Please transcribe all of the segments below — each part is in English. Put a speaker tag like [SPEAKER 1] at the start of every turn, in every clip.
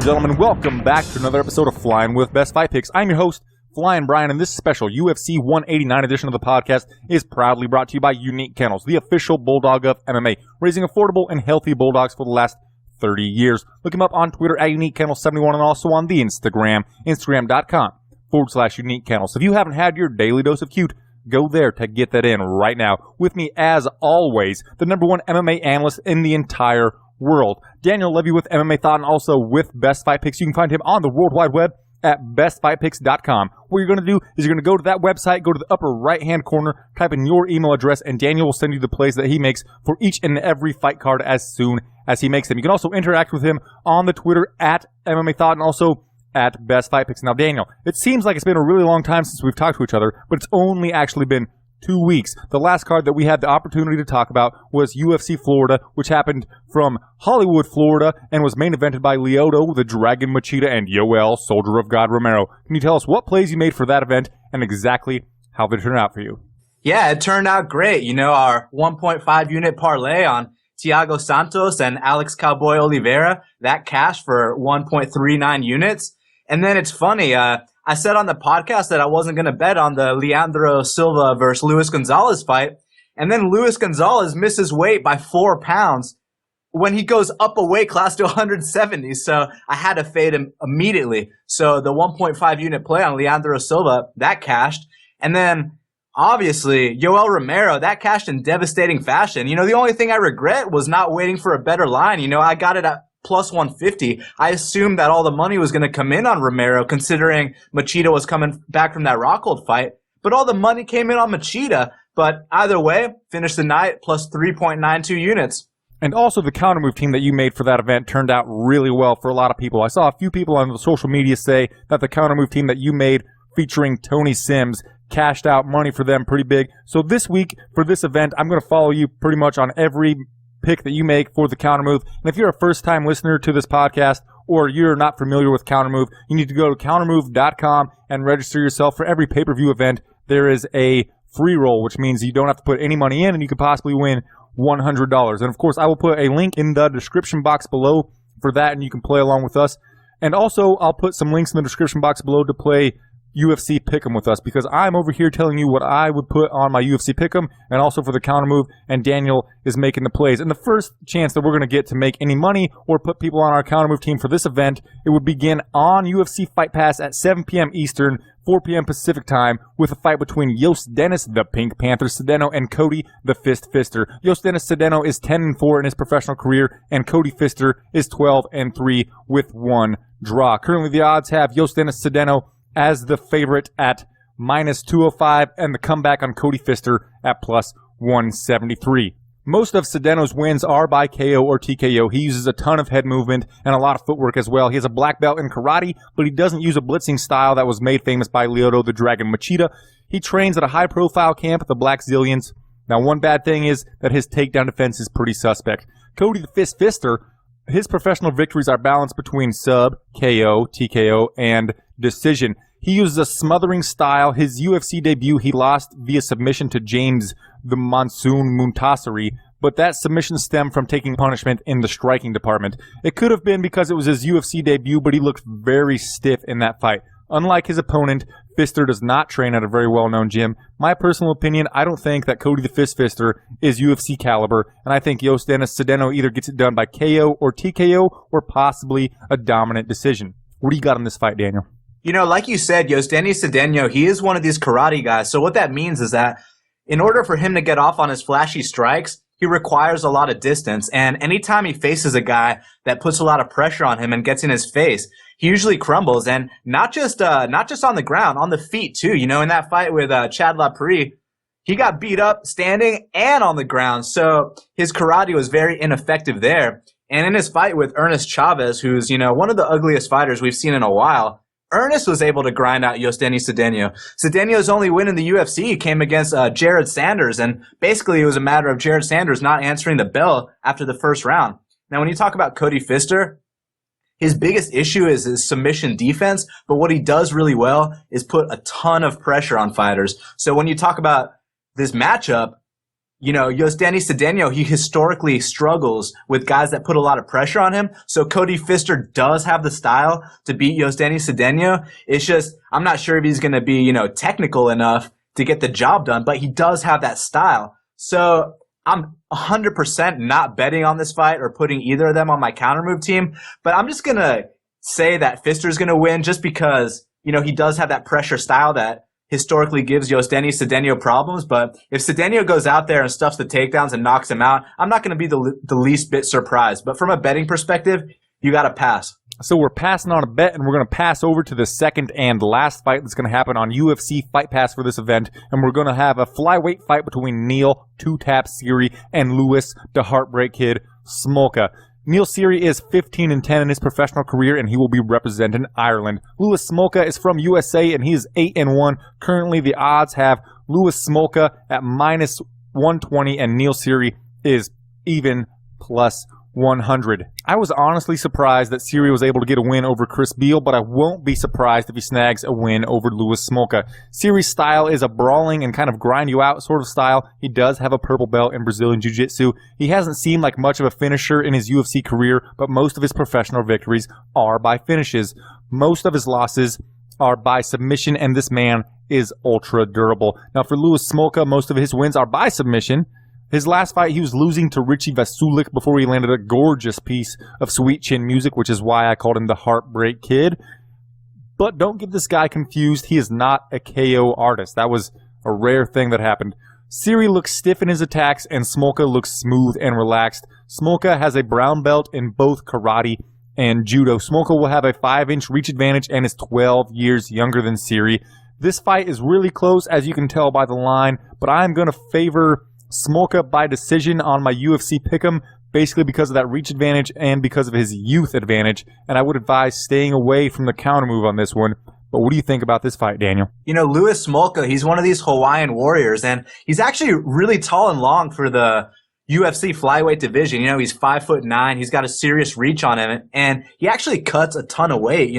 [SPEAKER 1] gentlemen, welcome back to another episode of Flyin with Best Fight Picks. I'm your host, Flyin Brian, and this special UFC 189 edition of the podcast is proudly brought to you by Unique Kennels, the official bulldog of MMA, raising affordable and healthy bulldogs for the last 30 years. Look him up on Twitter at UniqueKennels71 and also on the Instagram, instagram.com/Unique Kennels. If you haven't had your daily dose of cute, go there to get that in right now. With me, as always, the number one MMA analyst in the entire world, Daniel Levy with MMA Thought and also with Best Fight Picks. You can find him on the World Wide Web at bestfightpicks.com. What you're going to do is you're going to go to that website, go to the upper right-hand corner, type in your email address, and Daniel will send you the plays that he makes for each and every fight card as soon as he makes them. You can also interact with him on the Twitter at MMA Thought and also at Best Fight Picks. Now, Daniel, it seems like it's been a really long time since we've talked to each other, but it's only actually been 2 weeks. The last card that we had the opportunity to talk about was UFC Florida, which happened from Hollywood, Florida, and was main evented by Lyoto, the Dragon Machida, and Yoel, Soldier of God Romero. Can you tell us what plays you made for that event and exactly how they turned out for you?
[SPEAKER 2] Yeah, it turned out great. You know, our 1.5 unit parlay on Thiago Santos and Alex Cowboy Oliveira, that cashed for 1.39 units. And then it's funny, I said on the podcast that I wasn't going to bet on the Leandro Silva versus Luis Gonzalez fight. And then Luis Gonzalez misses weight by 4 pounds when he goes up a weight class to 170. So I had to fade him immediately. So the 1.5 unit play on Leandro Silva, that cashed. And then obviously Yoel Romero, that cashed in devastating fashion. You know, the only thing I regret was not waiting for a better line. You know, I got it at plus 150. I assumed that all the money was going to come in on Romero, considering Machida was coming back from that Rockhold fight. But all the money came in on Machida. But either way, finished the night plus 3.92 units.
[SPEAKER 1] And also the Kountermove team that you made for that event turned out really well for a lot of people. I saw a few people on the social media say that the Kountermove team that you made featuring Tony Sims cashed out money for them pretty big. So this week for this event, I'm going to follow you pretty much on every pick that you make for the Kountermove. And if you're a first-time listener to this podcast or you're not familiar with Kountermove, you need to go to countermove.com and register yourself for every pay-per-view event. There is a free roll, which means you don't have to put any money in and you could possibly win $100. And of course, I will put a link in the description box below for that and you can play along with us. And also, I'll put some links in the description box below to play UFC Pick'em with us, because I'm over here telling you what I would put on my UFC Pick'em and also for the Kountermove, and Daniel is making the plays. And the first chance that we're going to get to make any money or put people on our Kountermove team for this event, it would begin on UFC Fight Pass at 7 p.m. Eastern, 4 p.m. Pacific time, with a fight between Yost Dennis, the Pink Panther Cedeno, and Cody, the Fist Fister. Yost Dennis Cedeno is 10-4 in his professional career, and Cody Fister is 12-3 with 1 draw. Currently, the odds have Yost Dennis Cedeno as the favorite at minus 205 and the comeback on Cody Fister at plus 173. Most of Cedeno's wins are by KO or TKO. He uses a ton of head movement and a lot of footwork as well. He has a black belt in karate, but he doesn't use a blitzing style that was made famous by Lyoto the Dragon Machida. He trains at a high-profile camp at the Black Zillions. Now, one bad thing is that his takedown defense is pretty suspect. Cody the Fist Fister, his professional victories are balanced between sub, KO, TKO, and decision. He uses a smothering style. His UFC debut, he lost via submission to James the Monsoon Muntasiri, but that submission stemmed from taking punishment in the striking department. It could have been because it was his UFC debut, but he looked very stiff in that fight. Unlike his opponent, Fister does not train at a very well-known gym. My personal opinion, I don't think that Cody the Fist Fister is UFC caliber, and I think Yost Dennis Cedeno either gets it done by KO or TKO or possibly a dominant decision. What do you got on this fight, Daniel?
[SPEAKER 2] You know, like you said, Yosdeni Cedeno, he is one of these karate guys. So what that means is that in order for him to get off on his flashy strikes, he requires a lot of distance. And anytime he faces a guy that puts a lot of pressure on him and gets in his face, he usually crumbles. And not just on the ground, on the feet too. You know, in that fight with Chad Laprie, he got beat up standing and on the ground. So his karate was very ineffective there. And in his fight with Ernest Chavez, who's, you know, one of the ugliest fighters we've seen in a while, Ernest was able to grind out Yosdeni Cedeno. Cedeno's only win in the UFC came against Jared Sanders, and basically it was a matter of Jared Sanders not answering the bell after the first round. Now, when you talk about Cody Fister, his biggest issue is his submission defense, but what he does really well is put a ton of pressure on fighters. So when you talk about this matchup, Yosdani Cedeno, he historically struggles with guys that put a lot of pressure on him. So Cody Pfister does have the style to beat Yosdani Cedeno. It's just, I'm not sure if he's going to be, technical enough to get the job done, but he does have that style. So I'm 100% not betting on this fight or putting either of them on my Kountermove team, but I'm just going to say that Pfister's going to win just because, he does have that pressure style that historically gives Yosdani Cedeno problems. But if Cedeno goes out there and stuffs the takedowns and knocks him out, I'm not going to be the least bit surprised. But from a betting perspective, you got to pass.
[SPEAKER 1] So we're passing on a bet, and we're going to pass over to the second and last fight that's going to happen on UFC Fight Pass for this event. And we're going to have a flyweight fight between Neil Two-Tap Seery and Louis the Heartbreak Kid Smolka. Neil Seery is 15-10 in his professional career, and he will be representing Ireland. Louis Smolka is from USA, and he is 8-1. Currently, the odds have Louis Smolka at minus 120, and Neil Seery is even plus 100. I was honestly surprised that Seery was able to get a win over Chris Beal, but I won't be surprised if he snags a win over Louis Smolka. Seery's style is a brawling and kind of grind you out sort of style. He does have a purple belt in Brazilian Jiu-Jitsu. He hasn't seemed like much of a finisher in his UFC career, but most of his professional victories are by finishes. Most of his losses are by submission, and this man is ultra durable. Now for Louis Smolka, most of his wins are by submission. His last fight, he was losing to Richie Vasulik before he landed a gorgeous piece of sweet chin music, which is why I called him the Heartbreak Kid. But don't get this guy confused. He is not a KO artist. That was a rare thing that happened. Seery looks stiff in his attacks, and Smolka looks smooth and relaxed. Smolka has a brown belt in both karate and judo. Smolka will have a 5-inch reach advantage and is 12 years younger than Seery. This fight is really close, as you can tell by the line, but I'm going to favor Smolka by decision on my UFC Pick'em, basically because of that reach advantage and because of his youth advantage, and I would advise staying away from the Kountermove on this one. But what do you think about this fight, Daniel?
[SPEAKER 2] Louis Smolka, he's one of these Hawaiian warriors, and he's actually really tall and long for the UFC flyweight division. He's 5'9". He's got a serious reach on him, and he actually cuts a ton of weight.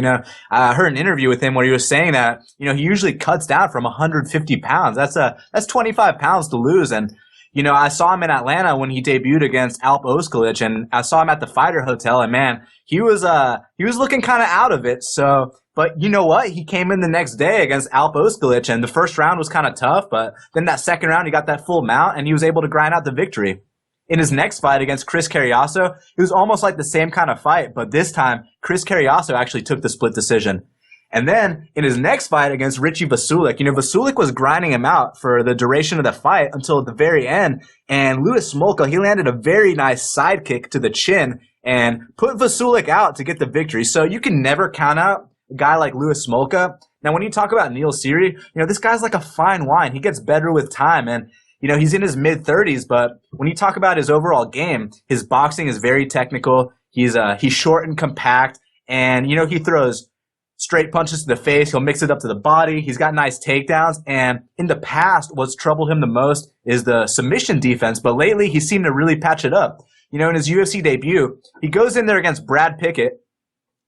[SPEAKER 2] I heard an interview with him where he was saying that, he usually cuts down from 150 pounds. That's 25 pounds to lose. And I saw him in Atlanta when he debuted against Alp Oskalic, and I saw him at the Fighter Hotel, and man, he was looking kind of out of it. So, but you know what? He came in the next day against Alp Oskalic, and the first round was kind of tough, but then that second round, he got that full mount, and he was able to grind out the victory. In his next fight against Chris Carriasso, it was almost like the same kind of fight, but this time, Chris Carriasso actually took the split decision. And then in his next fight against Richie Vasulik, Vasulik was grinding him out for the duration of the fight until the very end. And Louis Smolka, he landed a very nice sidekick to the chin and put Vasulik out to get the victory. So you can never count out a guy like Louis Smolka. Now, when you talk about Neil Seery, this guy's like a fine wine. He gets better with time. And, he's in his mid-30s, but when you talk about his overall game, his boxing is very technical. He's short and compact. And, he throws straight punches to the face. He'll mix it up to the body. He's got nice takedowns. And in the past, what's troubled him the most is the submission defense. But lately, he seemed to really patch it up. In his UFC debut, he goes in there against Brad Pickett.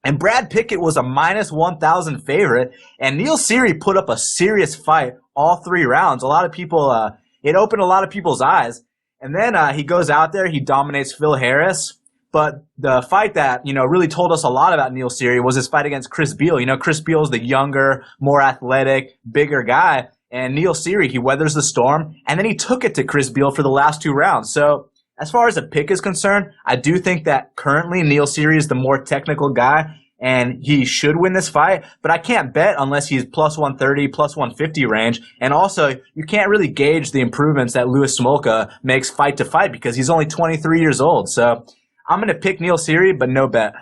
[SPEAKER 2] And Brad Pickett was a minus 1,000 favorite. And Neil Seery put up a serious fight all 3 rounds. A lot of people, it opened a lot of people's eyes. And then he goes out there. He dominates Phil Harris. But the fight that, really told us a lot about Neil Seery was his fight against Chris Beal. Chris Beal is the younger, more athletic, bigger guy. And Neil Seery, he weathers the storm. And then he took it to Chris Beal for the last 2 rounds. So as far as a pick is concerned, I do think that currently Neil Seery is the more technical guy. And he should win this fight. But I can't bet unless he's plus 130, plus 150 range. And also, you can't really gauge the improvements that Louis Smolka makes fight to fight because he's only 23 years old. So I'm going to pick Neil Seery, but no bet.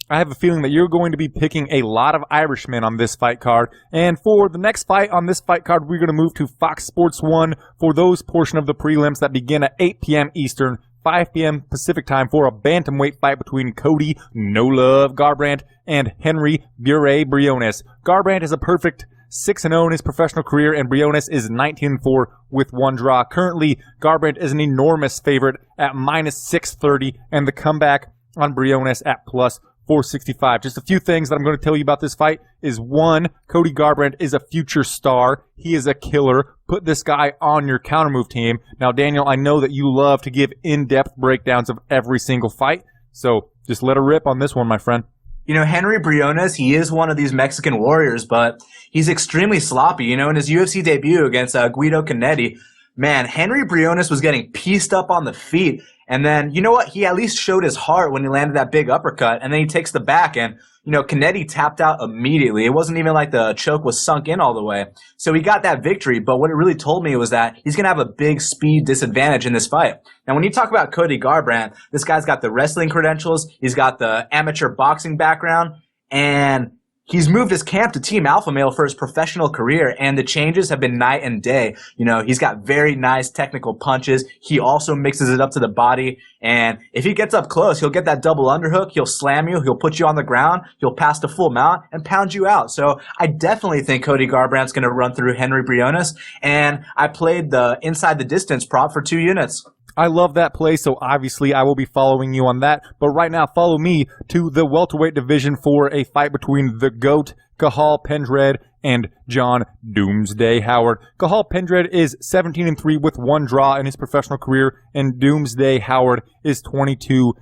[SPEAKER 1] I have a feeling that you're going to be picking a lot of Irishmen on this fight card. And for the next fight on this fight card, we're going to move to Fox Sports 1 for those portion of the prelims that begin at 8 p.m. Eastern, 5 p.m. Pacific time for a bantamweight fight between Cody No Love Garbrandt and Henry Bure Briones. Garbrandt is a perfect 6-0 in his professional career, and Briones is 19-4 with 1 draw. Currently, Garbrandt is an enormous favorite at minus 630, and the comeback on Briones at plus 465. Just a few things that I'm going to tell you about this fight is, one, Cody Garbrandt is a future star. He is a killer. Put this guy on your Kountermove team. Now, Daniel, I know that you love to give in-depth breakdowns of every single fight, so just let her rip on this one, my friend.
[SPEAKER 2] You know, Henry Briones, he is one of these Mexican warriors, but he's extremely sloppy. You know, in his UFC debut against Guido Canetti, man, Henry Briones was getting pieced up on the feet. And then, you know what? He at least showed his heart when he landed that big uppercut. And then he takes the back, and, you know, Canetti tapped out immediately. It wasn't even like the choke was sunk in all the way. So he got that victory. But what it really told me was that he's going to have a big speed disadvantage in this fight. Now, when you talk about Cody Garbrandt, this guy's got the wrestling credentials. He's got the amateur boxing background. And he's moved his camp to Team Alpha Male for his professional career, and the changes have been night and day. You know, he's got very nice technical punches. He also mixes it up to the body, and if he gets up close, he'll get that double underhook. He'll slam you. He'll put you on the ground. He'll pass the full mount and pound you out. So I definitely think Cody Garbrandt's going to run through Henry Briones, and I played the inside the distance prop for 2 units.
[SPEAKER 1] I love that play, so obviously I will be following you on that. But right now, follow me to the welterweight division for a fight between the GOAT, Cathal Pendred, and John Doomsday Howard. Cathal Pendred is 17-3 with 1 draw in his professional career, and Doomsday Howard is 22-11.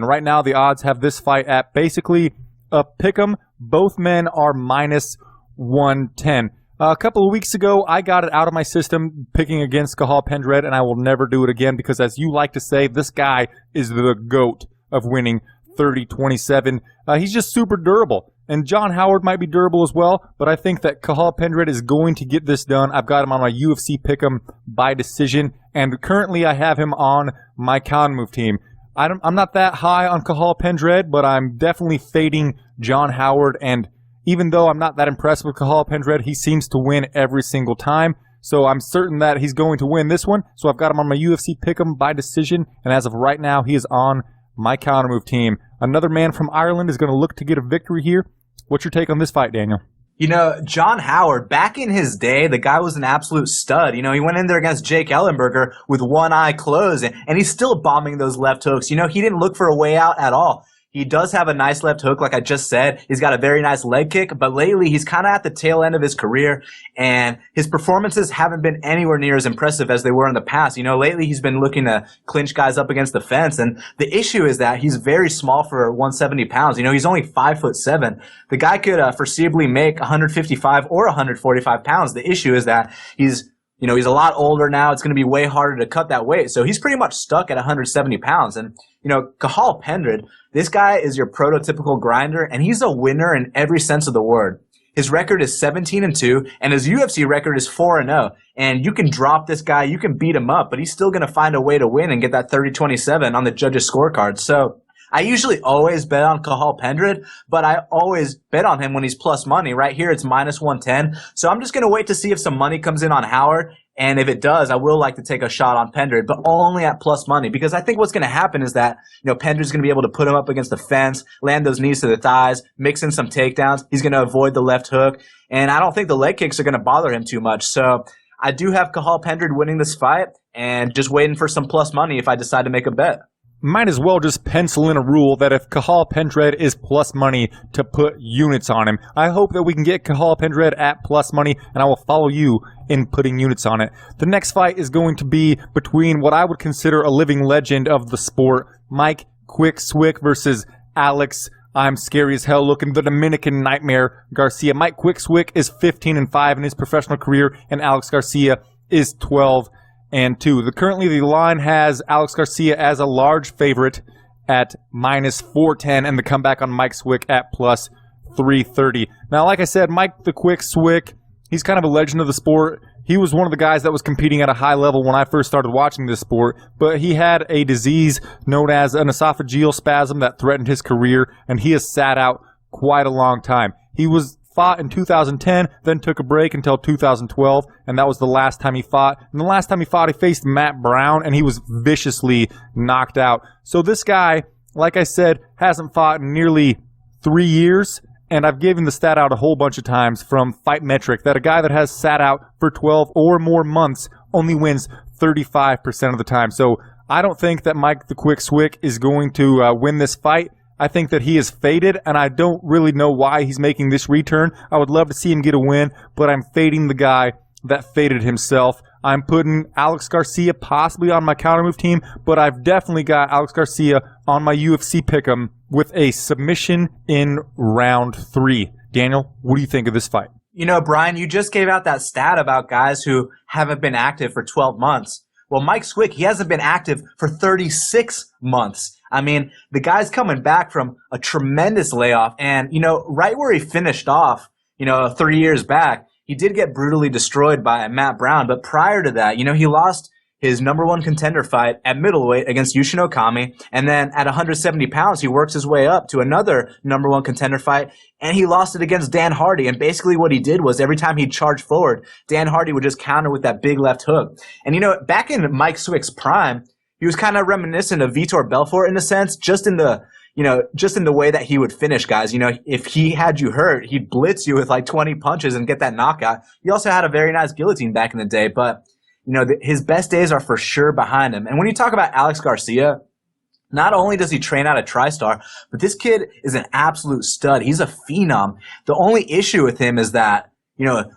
[SPEAKER 1] Right now, the odds have this fight at basically a pick'em. Both men are minus 110. A couple of weeks ago, I got it out of my system picking against Cathal Pendred, and I will never do it again because, as you like to say, this guy is the GOAT of winning 30-27. He's just super durable. And John Howard might be durable as well, but I think that Cathal Pendred is going to get this done. I've got him on my UFC Pick'em by decision, and currently I have him on my Kountermove team. I'm not that high on Cathal Pendred, but I'm definitely fading John Howard, and even though I'm not that impressed with Cathal Pendred, he seems to win every single time. So I'm certain that he's going to win this one. So I've got him on my UFC Pick'em by decision. And as of right now, he is on my Kountermove team. Another man from Ireland is going to look to get a victory here. What's your take on this fight, Daniel?
[SPEAKER 2] You know, John Howard, back in his day, the guy was an absolute stud. You know, he went in there against Jake Ellenberger with one eye closed, and he's still bombing those left hooks. You know, he didn't look for a way out at all. He does have a nice left hook, like I just said. He's got a very nice leg kick, but lately he's kind of at the tail end of his career, and his performances haven't been anywhere near as impressive as they were in the past. You know, lately he's been looking to clinch guys up against the fence, and the issue is that he's very small for 170 pounds. You know, he's only 5'7". The guy could foreseeably make 155 or 145 pounds. The issue is that he's a lot older now. It's going to be way harder to cut that weight. So he's pretty much stuck at 170 pounds. And, you know, Cathal Pendred, this guy is your prototypical grinder, and he's a winner in every sense of the word. His record is 17-2, and his UFC record is 4-0. And you can drop this guy, you can beat him up, but he's still going to find a way to win and get that 30-27 on the judges' scorecard. So I usually always bet on Cathal Pendred, but I always bet on him when he's plus money. Right here, it's minus 110. So I'm just going to wait to see if some money comes in on Howard. And if it does, I will like to take a shot on Pendred, but only at plus money, because I think what's going to happen is that, you know, Pendred's going to be able to put him up against the fence, land those knees to the thighs, mix in some takedowns. He's going to avoid the left hook, and I don't think the leg kicks are going to bother him too much. So I do have Cathal Pendred winning this fight, and just waiting for some plus money if I decide to make a bet.
[SPEAKER 1] Might as well just pencil in a rule that if Cathal Pendred is plus money, to put units on him. I hope that we can get Cathal Pendred at plus money, and I will follow you in putting units on it. The next fight is going to be between what I would consider a living legend of the sport, Mike Quick Swick versus Alex, I'm scary as hell looking, the Dominican Nightmare Garcia. Mike Quick Swick is 15-5 in his professional career, and Alex Garcia is 12-2. Currently, the line has Alex Garcia as a large favorite at minus 410, and the comeback on Mike Swick at plus 330. Now, like I said, Mike the Quick Swick, he's kind of a legend of the sport. He was one of the guys that was competing at a high level when I first started watching this sport, but he had a disease known as an esophageal spasm that threatened his career, and he has sat out quite a long time. He was fought in 2010, then took a break until 2012, and that was the last time he fought. And the last time he fought, he faced Matt Brown, and he was viciously knocked out. So this guy, like I said, hasn't fought in nearly 3 years, and I've given the stat out a whole bunch of times from Fight Metric that a guy that has sat out for 12 or more months only wins 35% of the time. So I don't think that Mike the Quick Swick is going to win this fight. I think that he is faded, and I don't really know why he's making this return. I would love to see him get a win, but I'm fading the guy that faded himself. I'm putting Alex Garcia possibly on my Kountermove team, but I've definitely got Alex Garcia on my UFC Pick'em with a submission in round 3. Daniel, what do you think of this fight?
[SPEAKER 2] You know, Brian, you just gave out that stat about guys who haven't been active for 12 months. Well, Mike Swick, he hasn't been active for 36 months. I mean, the guy's coming back from a tremendous layoff. And, you know, right where he finished off, 3 years back, he did get brutally destroyed by Matt Brown. But prior to that, he lost his number 1 contender fight at middleweight against Yushin Okami. And then at 170 pounds, he works his way up to another number 1 contender fight. And he lost it against Dan Hardy. And basically what he did was every time he charged forward, Dan Hardy would just counter with that big left hook. And, back in Mike Swick's prime, he was kind of reminiscent of Vitor Belfort in a sense, just in the way that he would finish guys. If he had you hurt, he'd blitz you with like 20 punches and get that knockout. He also had a very nice guillotine back in the day, but his best days are for sure behind him. And when you talk about Alex Garcia, not only does he train out of TriStar, but this kid is an absolute stud. He's a phenom. The only issue with him is that,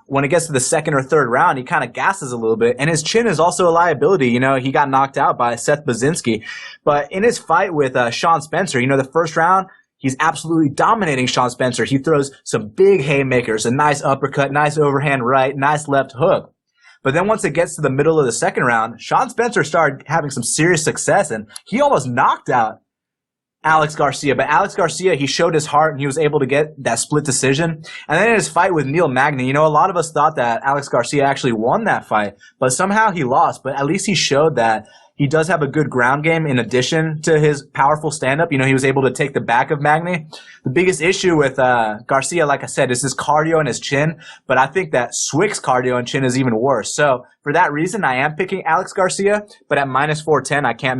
[SPEAKER 2] when it gets to the second or third round, he kind of gasses a little bit. And his chin is also a liability. He got knocked out by Seth Baczynski. But in his fight with Sean Spencer, the first round, he's absolutely dominating Sean Spencer. He throws some big haymakers, a nice uppercut, nice overhand right, nice left hook. But then once it gets to the middle of the second round, Sean Spencer started having some serious success, and he almost knocked out Alex Garcia. But Alex Garcia, he showed his heart, and he was able to get that split decision. And then in his fight with Neil Magny, a lot of us thought that Alex Garcia actually won that fight, but somehow he lost. But at least he showed that he does have a good ground game in addition to his powerful stand-up. He was able to take the back of Magny. The biggest issue with Garcia, like I said, is his cardio and his chin. But I think that Swick's cardio and chin is even worse. So for that reason, I am picking Alex Garcia. But at minus 410, I can't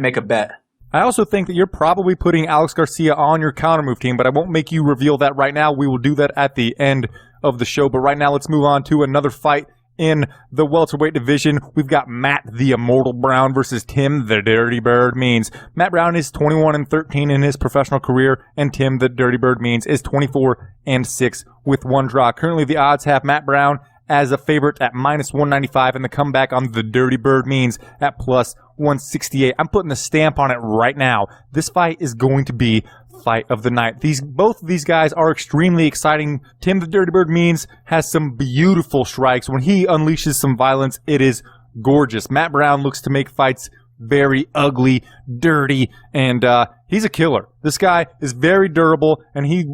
[SPEAKER 2] make a bet.
[SPEAKER 1] I also think that you're probably putting Alex Garcia on your Kountermove team, but I won't make you reveal that right now. We will do that at the end of the show. But right now, let's move on to another fight in the welterweight division. We've got Matt the Immortal Brown versus Tim the Dirty Bird Means. Matt Brown is 21-13 in his professional career, and Tim the Dirty Bird Means is 24-6 with 1 draw. Currently, the odds have Matt Brown as a favorite at minus 195, and the comeback on the Dirty Bird Means at plus 168. I'm putting a stamp on it right now. This fight is going to be fight of the night. Both of these guys are extremely exciting. Tim the Dirty Bird Means has some beautiful strikes. When he unleashes some violence, it is gorgeous. Matt Brown looks to make fights very ugly, dirty, and he's a killer. This guy is very durable, and he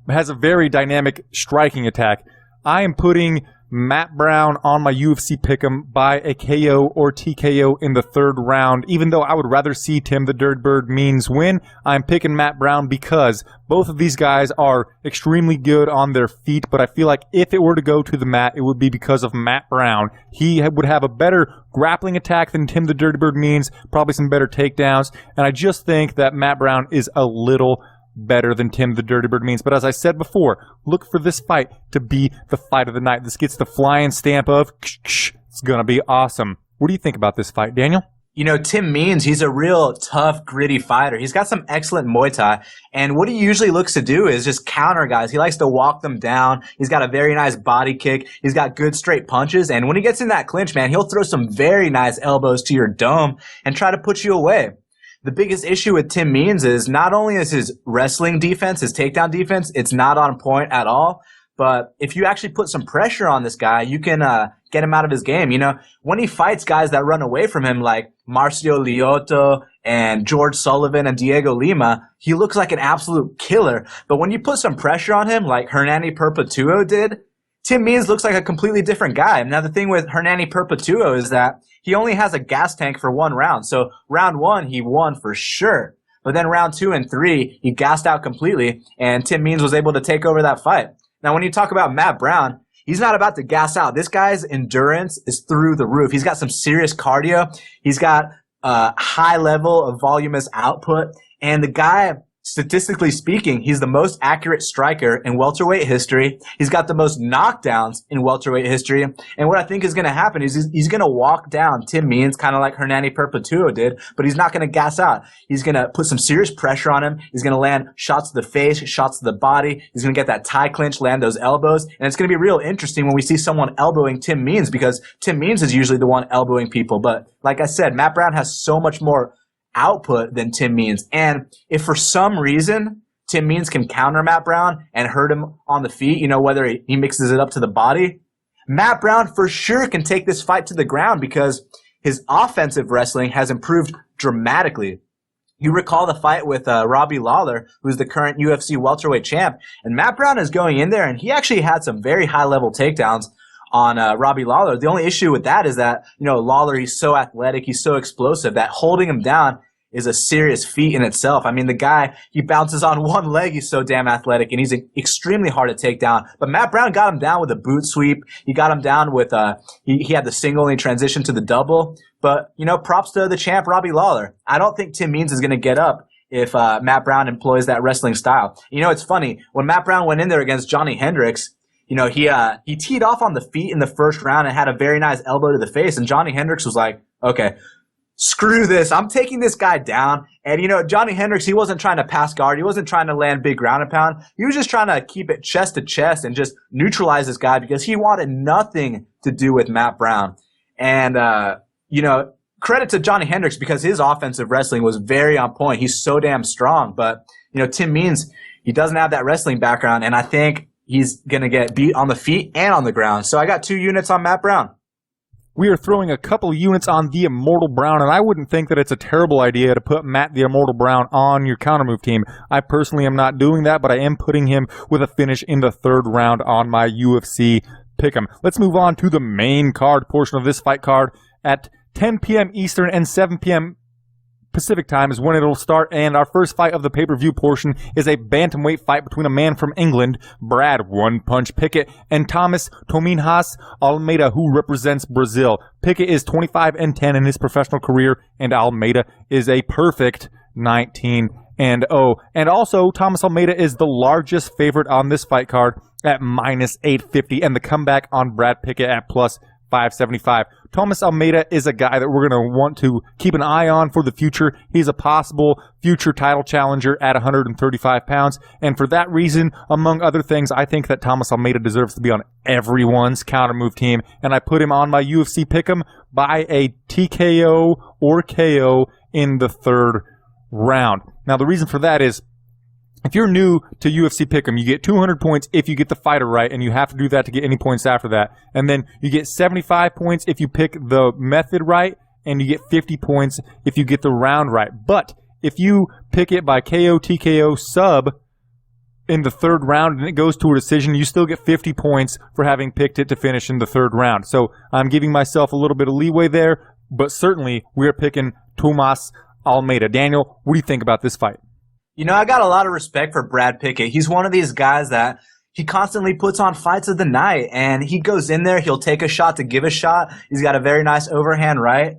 [SPEAKER 1] has a very dynamic striking attack. I am putting Matt Brown on my UFC Pick'em by a KO or TKO in the 3rd round. Even though I would rather see Tim the Dirty Bird Means win, I'm picking Matt Brown because both of these guys are extremely good on their feet, but I feel like if it were to go to the mat, it would be because of Matt Brown. He would have a better grappling attack than Tim the Dirty Bird Means, probably some better takedowns, and I just think that Matt Brown is a little better than Tim the Dirty Bird Means. But as I said before, look for this fight to be the fight of the night. This gets the Flyin stamp of it's gonna be awesome. What do you think about this fight, Daniel?
[SPEAKER 2] Tim Means, he's a real tough, gritty fighter. He's got some excellent Muay Thai, and what he usually looks to do is just counter guys. He likes to walk them down. He's got a very nice body kick. He's got good straight punches, and when he gets in that clinch, man, he'll throw some very nice elbows to your dome and try to put you away. The biggest issue with Tim Means is not only is his wrestling defense, his takedown defense, it's not on point at all, but if you actually put some pressure on this guy, you can get him out of his game. When he fights guys that run away from him like Marcio Lioto and George Sullivan and Diego Lima, he looks like an absolute killer. But when you put some pressure on him like Hernani Perpetuo did, Tim Means looks like a completely different guy. Now, the thing with Hernani Perpetuo is that he only has a gas tank for 1 round. So round 1, he won for sure. But then round 2 and 3, he gassed out completely, and Tim Means was able to take over that fight. Now, when you talk about Matt Brown, he's not about to gas out. This guy's endurance is through the roof. He's got some serious cardio. He's got a high level of voluminous output. And the guy, statistically speaking, he's the most accurate striker in welterweight history. He's got the most knockdowns in welterweight history. And what I think is going to happen is he's going to walk down Tim Means, kind of like Hernani Perpetuo did, but he's not going to gas out. He's going to put some serious pressure on him. He's going to land shots to the face, shots to the body. He's going to get that tie clinch, land those elbows. And it's going to be real interesting when we see someone elbowing Tim Means, because Tim Means is usually the one elbowing people. But like I said, Matt Brown has so much more output than Tim Means. And if for some reason Tim Means can counter Matt Brown and hurt him on the feet, whether he mixes it up to the body, Matt Brown for sure can take this fight to the ground because his offensive wrestling has improved dramatically. You recall the fight with Robbie Lawler, who's the current UFC welterweight champ, and Matt Brown is going in there, and he actually had some very high-level takedowns on Robbie Lawler. The only issue with that is that, Lawler, he's so athletic, he's so explosive that holding him down is a serious feat in itself. I mean, the guy, he bounces on one leg, he's so damn athletic, and he's extremely hard to take down. But Matt Brown got him down with a boot sweep. He got him down with, he had the single and he transitioned to the double. But, props to the champ, Robbie Lawler. I don't think Tim Means is going to get up if Matt Brown employs that wrestling style. It's funny. When Matt Brown went in there against Johnny Hendricks, he teed off on the feet in the first round and had a very nice elbow to the face. And Johnny Hendricks was like, okay, screw this. I'm taking this guy down. And, Johnny Hendricks, he wasn't trying to pass guard. He wasn't trying to land big ground and pound. He was just trying to keep it chest to chest and just neutralize this guy because he wanted nothing to do with Matt Brown. And, credit to Johnny Hendricks because his offensive wrestling was very on point. He's so damn strong. But, Tim Means, he doesn't have that wrestling background. And I think he's going to get beat on the feet and on the ground. So I got 2 units on Matt Brown.
[SPEAKER 1] We are throwing a couple of units on the Immortal Brown, and I wouldn't think that it's a terrible idea to put Matt the Immortal Brown on your Kountermove team. I personally am not doing that, but I am putting him with a finish in the 3rd round on my UFC Pick'em. Let's move on to the main card portion of this fight card. At 10 p.m. Eastern and 7 p.m. Pacific time is when it'll start, and our first fight of the pay-per-view portion is a bantamweight fight between a man from England, Brad One Punch Pickett, and Thomas Tominhas Almeida, who represents Brazil. Pickett is 25-10 in his professional career, and Almeida is a perfect 19-0. And also, Thomas Almeida is the largest favorite on this fight card at -850, and the comeback on Brad Pickett at +575. Thomas Almeida is a guy that we're going to want to keep an eye on for the future. He's a possible future title challenger at 135 pounds. And for that reason, among other things, I think that Thomas Almeida deserves to be on everyone's Kountermove team. And I put him on my UFC Pick'em by a TKO or KO in the 3rd round. Now, the reason for that is, if you're new to UFC Pick'em, you get 200 points if you get the fighter right, and you have to do that to get any points after that. And then you get 75 points if you pick the method right, and you get 50 points if you get the round right. But if you pick it by KO, TKO, sub in the 3rd round, and it goes to a decision, you still get 50 points for having picked it to finish in the 3rd round. So I'm giving myself a little bit of leeway there, but certainly we're picking Thomas Almeida. Daniel, what do you think about this fight?
[SPEAKER 2] I got a lot of respect for Brad Pickett. He's one of these guys that he constantly puts on fights of the night, and he goes in there, he'll take a shot to give a shot. He's got a very nice overhand right,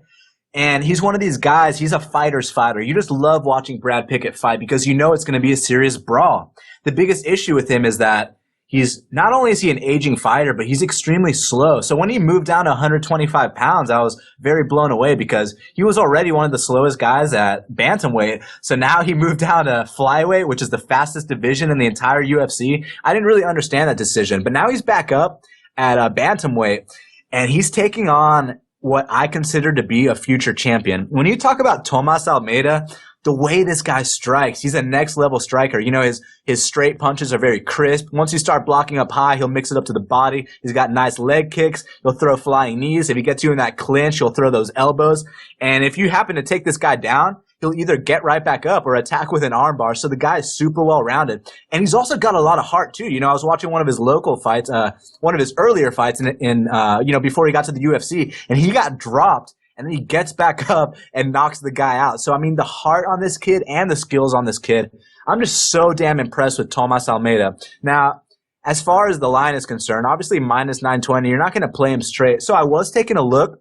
[SPEAKER 2] and he's one of these guys, he's a fighter's fighter. You just love watching Brad Pickett fight because it's going to be a serious brawl. The biggest issue with him is that not only is he an aging fighter, but he's extremely slow. So when he moved down to 125 pounds, I was very blown away because he was already one of the slowest guys at bantamweight. So now he moved down to flyweight, which is the fastest division in the entire UFC. I didn't really understand that decision, but now he's back up at bantamweight, and he's taking on what I consider to be a future champion. When you talk about Thomas Almeida, the way this guy strikes, he's a next level striker. His straight punches are very crisp. Once you start blocking up high, he'll mix it up to the body. He's got nice leg kicks. He'll throw flying knees. If he gets you in that clinch, he'll throw those elbows. And if you happen to take this guy down, he'll either get right back up or attack with an armbar. So the guy is super well rounded. And he's also got a lot of heart too. I was watching one of his local fights, one of his earlier fights before he got to the UFC, and he got dropped. And then he gets back up and knocks the guy out. So, the heart on this kid and the skills on this kid, I'm just so damn impressed with Thomas Almeida. Now, as far as the line is concerned, obviously -920, you're not going to play him straight. So I was taking a look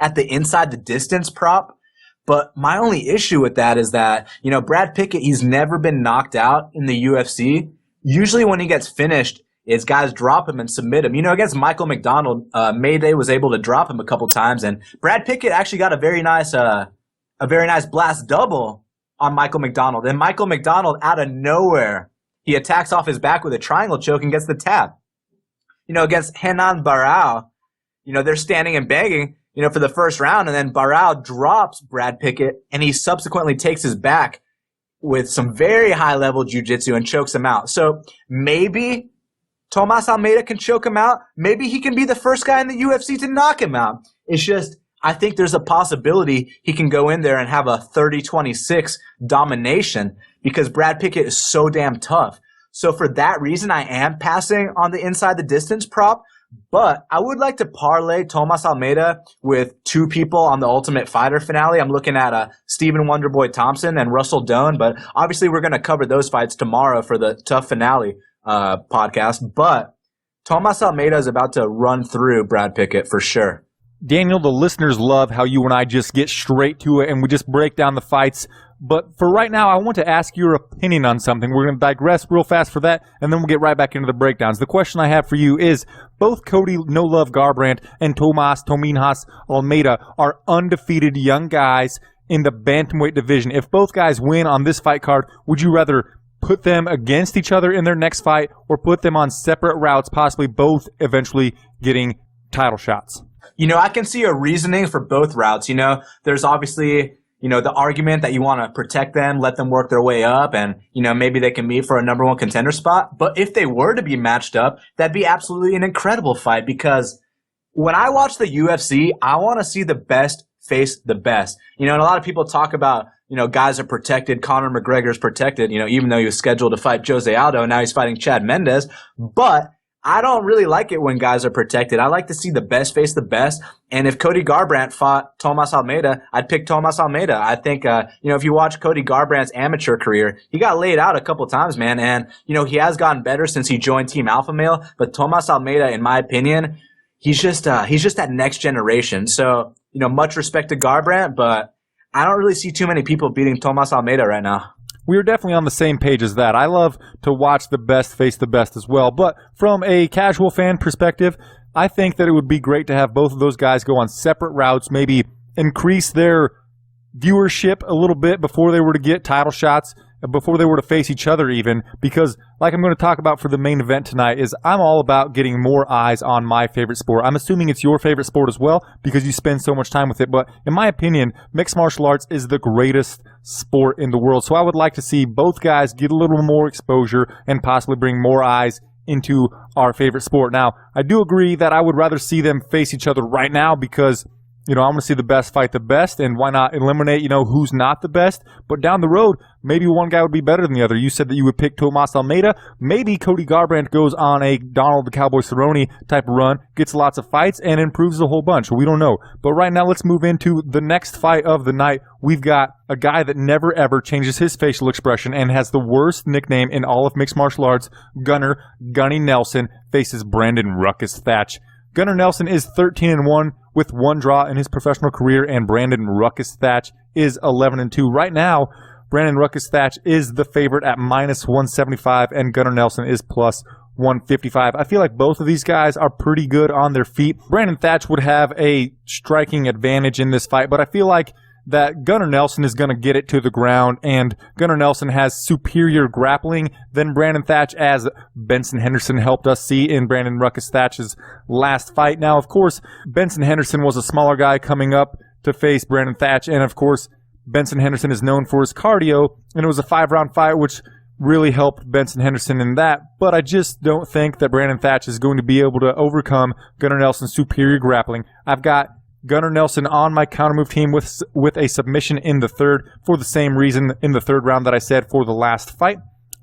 [SPEAKER 2] at the inside the distance prop But my only issue with that is that, Brad Pickett, he's never been knocked out in the UFC. Usually when he gets finished, is guys drop him and submit him. Against Michael McDonald, Mayday was able to drop him a couple times, and Brad Pickett actually got a very nice blast double on Michael McDonald. And Michael McDonald, out of nowhere, he attacks off his back with a triangle choke and gets the tap. Against Renan Barão, they're standing and begging, for the first round, and then Barão drops Brad Pickett, and he subsequently takes his back with some very high-level jiu-jitsu and chokes him out. So maybe Tomas Almeida can choke him out. Maybe he can be the first guy in the UFC to knock him out. It's just, I think there's a possibility he can go in there and have a 30-26 domination because Brad Pickett is so damn tough. So for that reason, I am passing on the inside the distance prop, but I would like to parlay Tomas Almeida with two people on the Ultimate Fighter finale. I'm looking at Stephen Wonderboy Thompson and Russell Doan, but obviously we're going to cover those fights tomorrow for the Tough Finale podcast. But Tomas Almeida is about to run through Brad Pickett for sure.
[SPEAKER 1] Daniel, the listeners love how you and I just get straight to it and we just break down the fights. But for right now, I want to ask your opinion on something. We're going to digress real fast for that, and then we'll get right back into the breakdowns. The question I have for you is, both Cody No Love Garbrandt and Tomas Tominhas Almeida are undefeated young guys in the bantamweight division. If both guys win on this fight card, would you rather put them against each other in their next fight or put them on separate routes, possibly both eventually getting title shots?
[SPEAKER 2] I can see a reasoning for both routes. There's obviously, the argument that you want to protect them, let them work their way up, and, maybe they can meet for a number one contender spot. But if they were to be matched up, that'd be absolutely an incredible fight because when I watch the UFC, I want to see the best face the best. And a lot of people talk about, guys are protected. Conor McGregor's protected, even though he was scheduled to fight Jose Aldo. Now he's fighting Chad Mendes. But I don't really like it when guys are protected. I like to see the best face the best. And if Cody Garbrandt fought Tomas Almeida, I'd pick Tomas Almeida. I think, if you watch Cody Garbrandt's amateur career, he got laid out a couple times, man. And, he has gotten better since he joined Team Alpha Male. But Tomas Almeida, in my opinion, he's just that next generation. So, much respect to Garbrandt, but I don't really see too many people beating Tomas Almeida right now.
[SPEAKER 1] We are definitely on the same page as that. I love to watch the best face the best as well. But from a casual fan perspective, I think that it would be great to have both of those guys go on separate routes, maybe increase their viewership a little bit before they were to get title shots, before they were to face each other even, because like I'm going to talk about for the main event tonight is I'm all about getting more eyes on my favorite sport. I'm assuming it's your favorite sport as well because you spend so much time with it, but in my opinion, mixed martial arts is the greatest sport in the world. So I would like to see both guys get a little more exposure and possibly bring more eyes into our favorite sport. Now, I do agree that I would rather see them face each other right now because I want to see the best fight the best, and why not eliminate, who's not the best? But down the road, maybe one guy would be better than the other. You said that you would pick Tomas Almeida. Maybe Cody Garbrandt goes on a Donald the Cowboy Cerrone type of run, gets lots of fights, and improves a whole bunch. We don't know. But right now, let's move into the next fight of the night. We've got a guy that never ever changes his facial expression and has the worst nickname in all of mixed martial arts. Gunny Nelson faces Brandon Ruckus Thatch. Gunnar Nelson is 13-1 with one draw in his professional career, and Brandon Ruckus Thatch is 11-2. Right now, Brandon Ruckus Thatch is the favorite at -175, and Gunnar Nelson is +155. I feel like both of these guys are pretty good on their feet. Brandon Thatch would have a striking advantage in this fight, but I feel like that Gunnar Nelson is going to get it to the ground, and Gunnar Nelson has superior grappling than Brandon Thatch, as Benson Henderson helped us see in Brandon Ruckus Thatch's last fight. Now, of course, Benson Henderson was a smaller guy coming up to face Brandon Thatch, and of course, Benson Henderson is known for his cardio, and it was a 5-round fight, which really helped Benson Henderson in that, but I just don't think that Brandon Thatch is going to be able to overcome Gunnar Nelson's superior grappling. I've got Gunnar Nelson on my Kountermove team with a submission in the third for the same reason in the third round that I said for the last fight.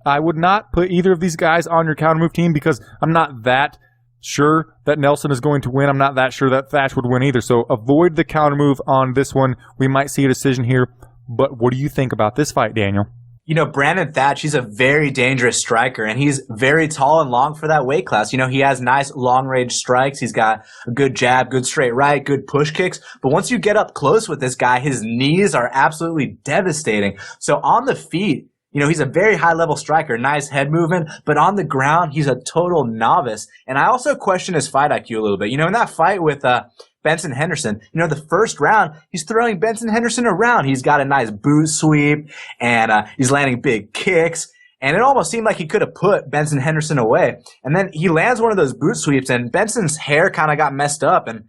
[SPEAKER 1] I would not put either of these guys on your Kountermove team because I'm not that sure that Nelson is going to win. I'm not that sure that Thatch would win either. So avoid the Kountermove on this one. We might see a decision here. But what do you think about this fight, Daniel?
[SPEAKER 2] Brandon Thatch, he's a very dangerous striker, and he's very tall and long for that weight class. He has nice long-range strikes. He's got a good jab, good straight right, good push kicks. But once you get up close with this guy, his knees are absolutely devastating. So on the feet, he's a very high-level striker, nice head movement, but on the ground, he's a total novice. And I also question his fight IQ a little bit. In that fight with Benson Henderson, the first round, he's throwing Benson Henderson around. He's got a nice boot sweep, and he's landing big kicks. And it almost seemed like he could have put Benson Henderson away. And then he lands one of those boot sweeps, and Benson's hair kind of got messed up. And,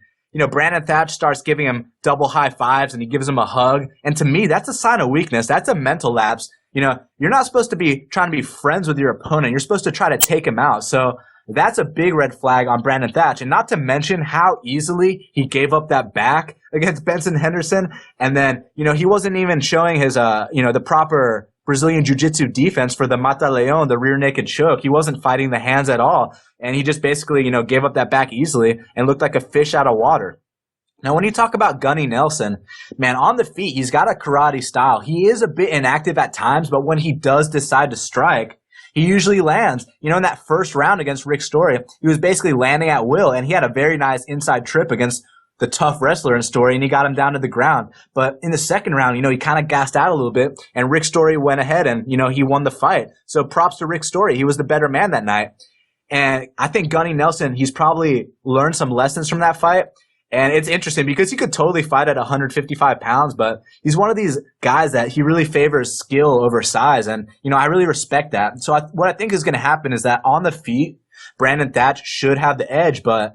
[SPEAKER 2] Brandon Thatch starts giving him double high fives, and he gives him a hug. And to me, that's a sign of weakness. That's a mental lapse. You're not supposed to be trying to be friends with your opponent. You're supposed to try to take him out. So that's a big red flag on Brandon Thatch. And not to mention how easily he gave up that back against Benson Henderson. And then, he wasn't even showing his, the proper Brazilian Jiu-Jitsu defense for the Mata-Leon, the rear naked choke. He wasn't fighting the hands at all. And he just basically, gave up that back easily and looked like a fish out of water. Now, when you talk about Gunny Nelson, man, on the feet, he's got a karate style. He is a bit inactive at times, but when he does decide to strike, he usually lands. In that first round against Rick Story, he was basically landing at will, and he had a very nice inside trip against the tough wrestler in Story, and he got him down to the ground. But in the second round, he kind of gassed out a little bit, and Rick Story went ahead and, he won the fight. So props to Rick Story. He was the better man that night. And I think Gunny Nelson, he's probably learned some lessons from that fight. And it's interesting because he could totally fight at 155 pounds, but he's one of these guys that he really favors skill over size. And, I really respect that. So what I think is going to happen is that on the feet, Brandon Thatch should have the edge, but,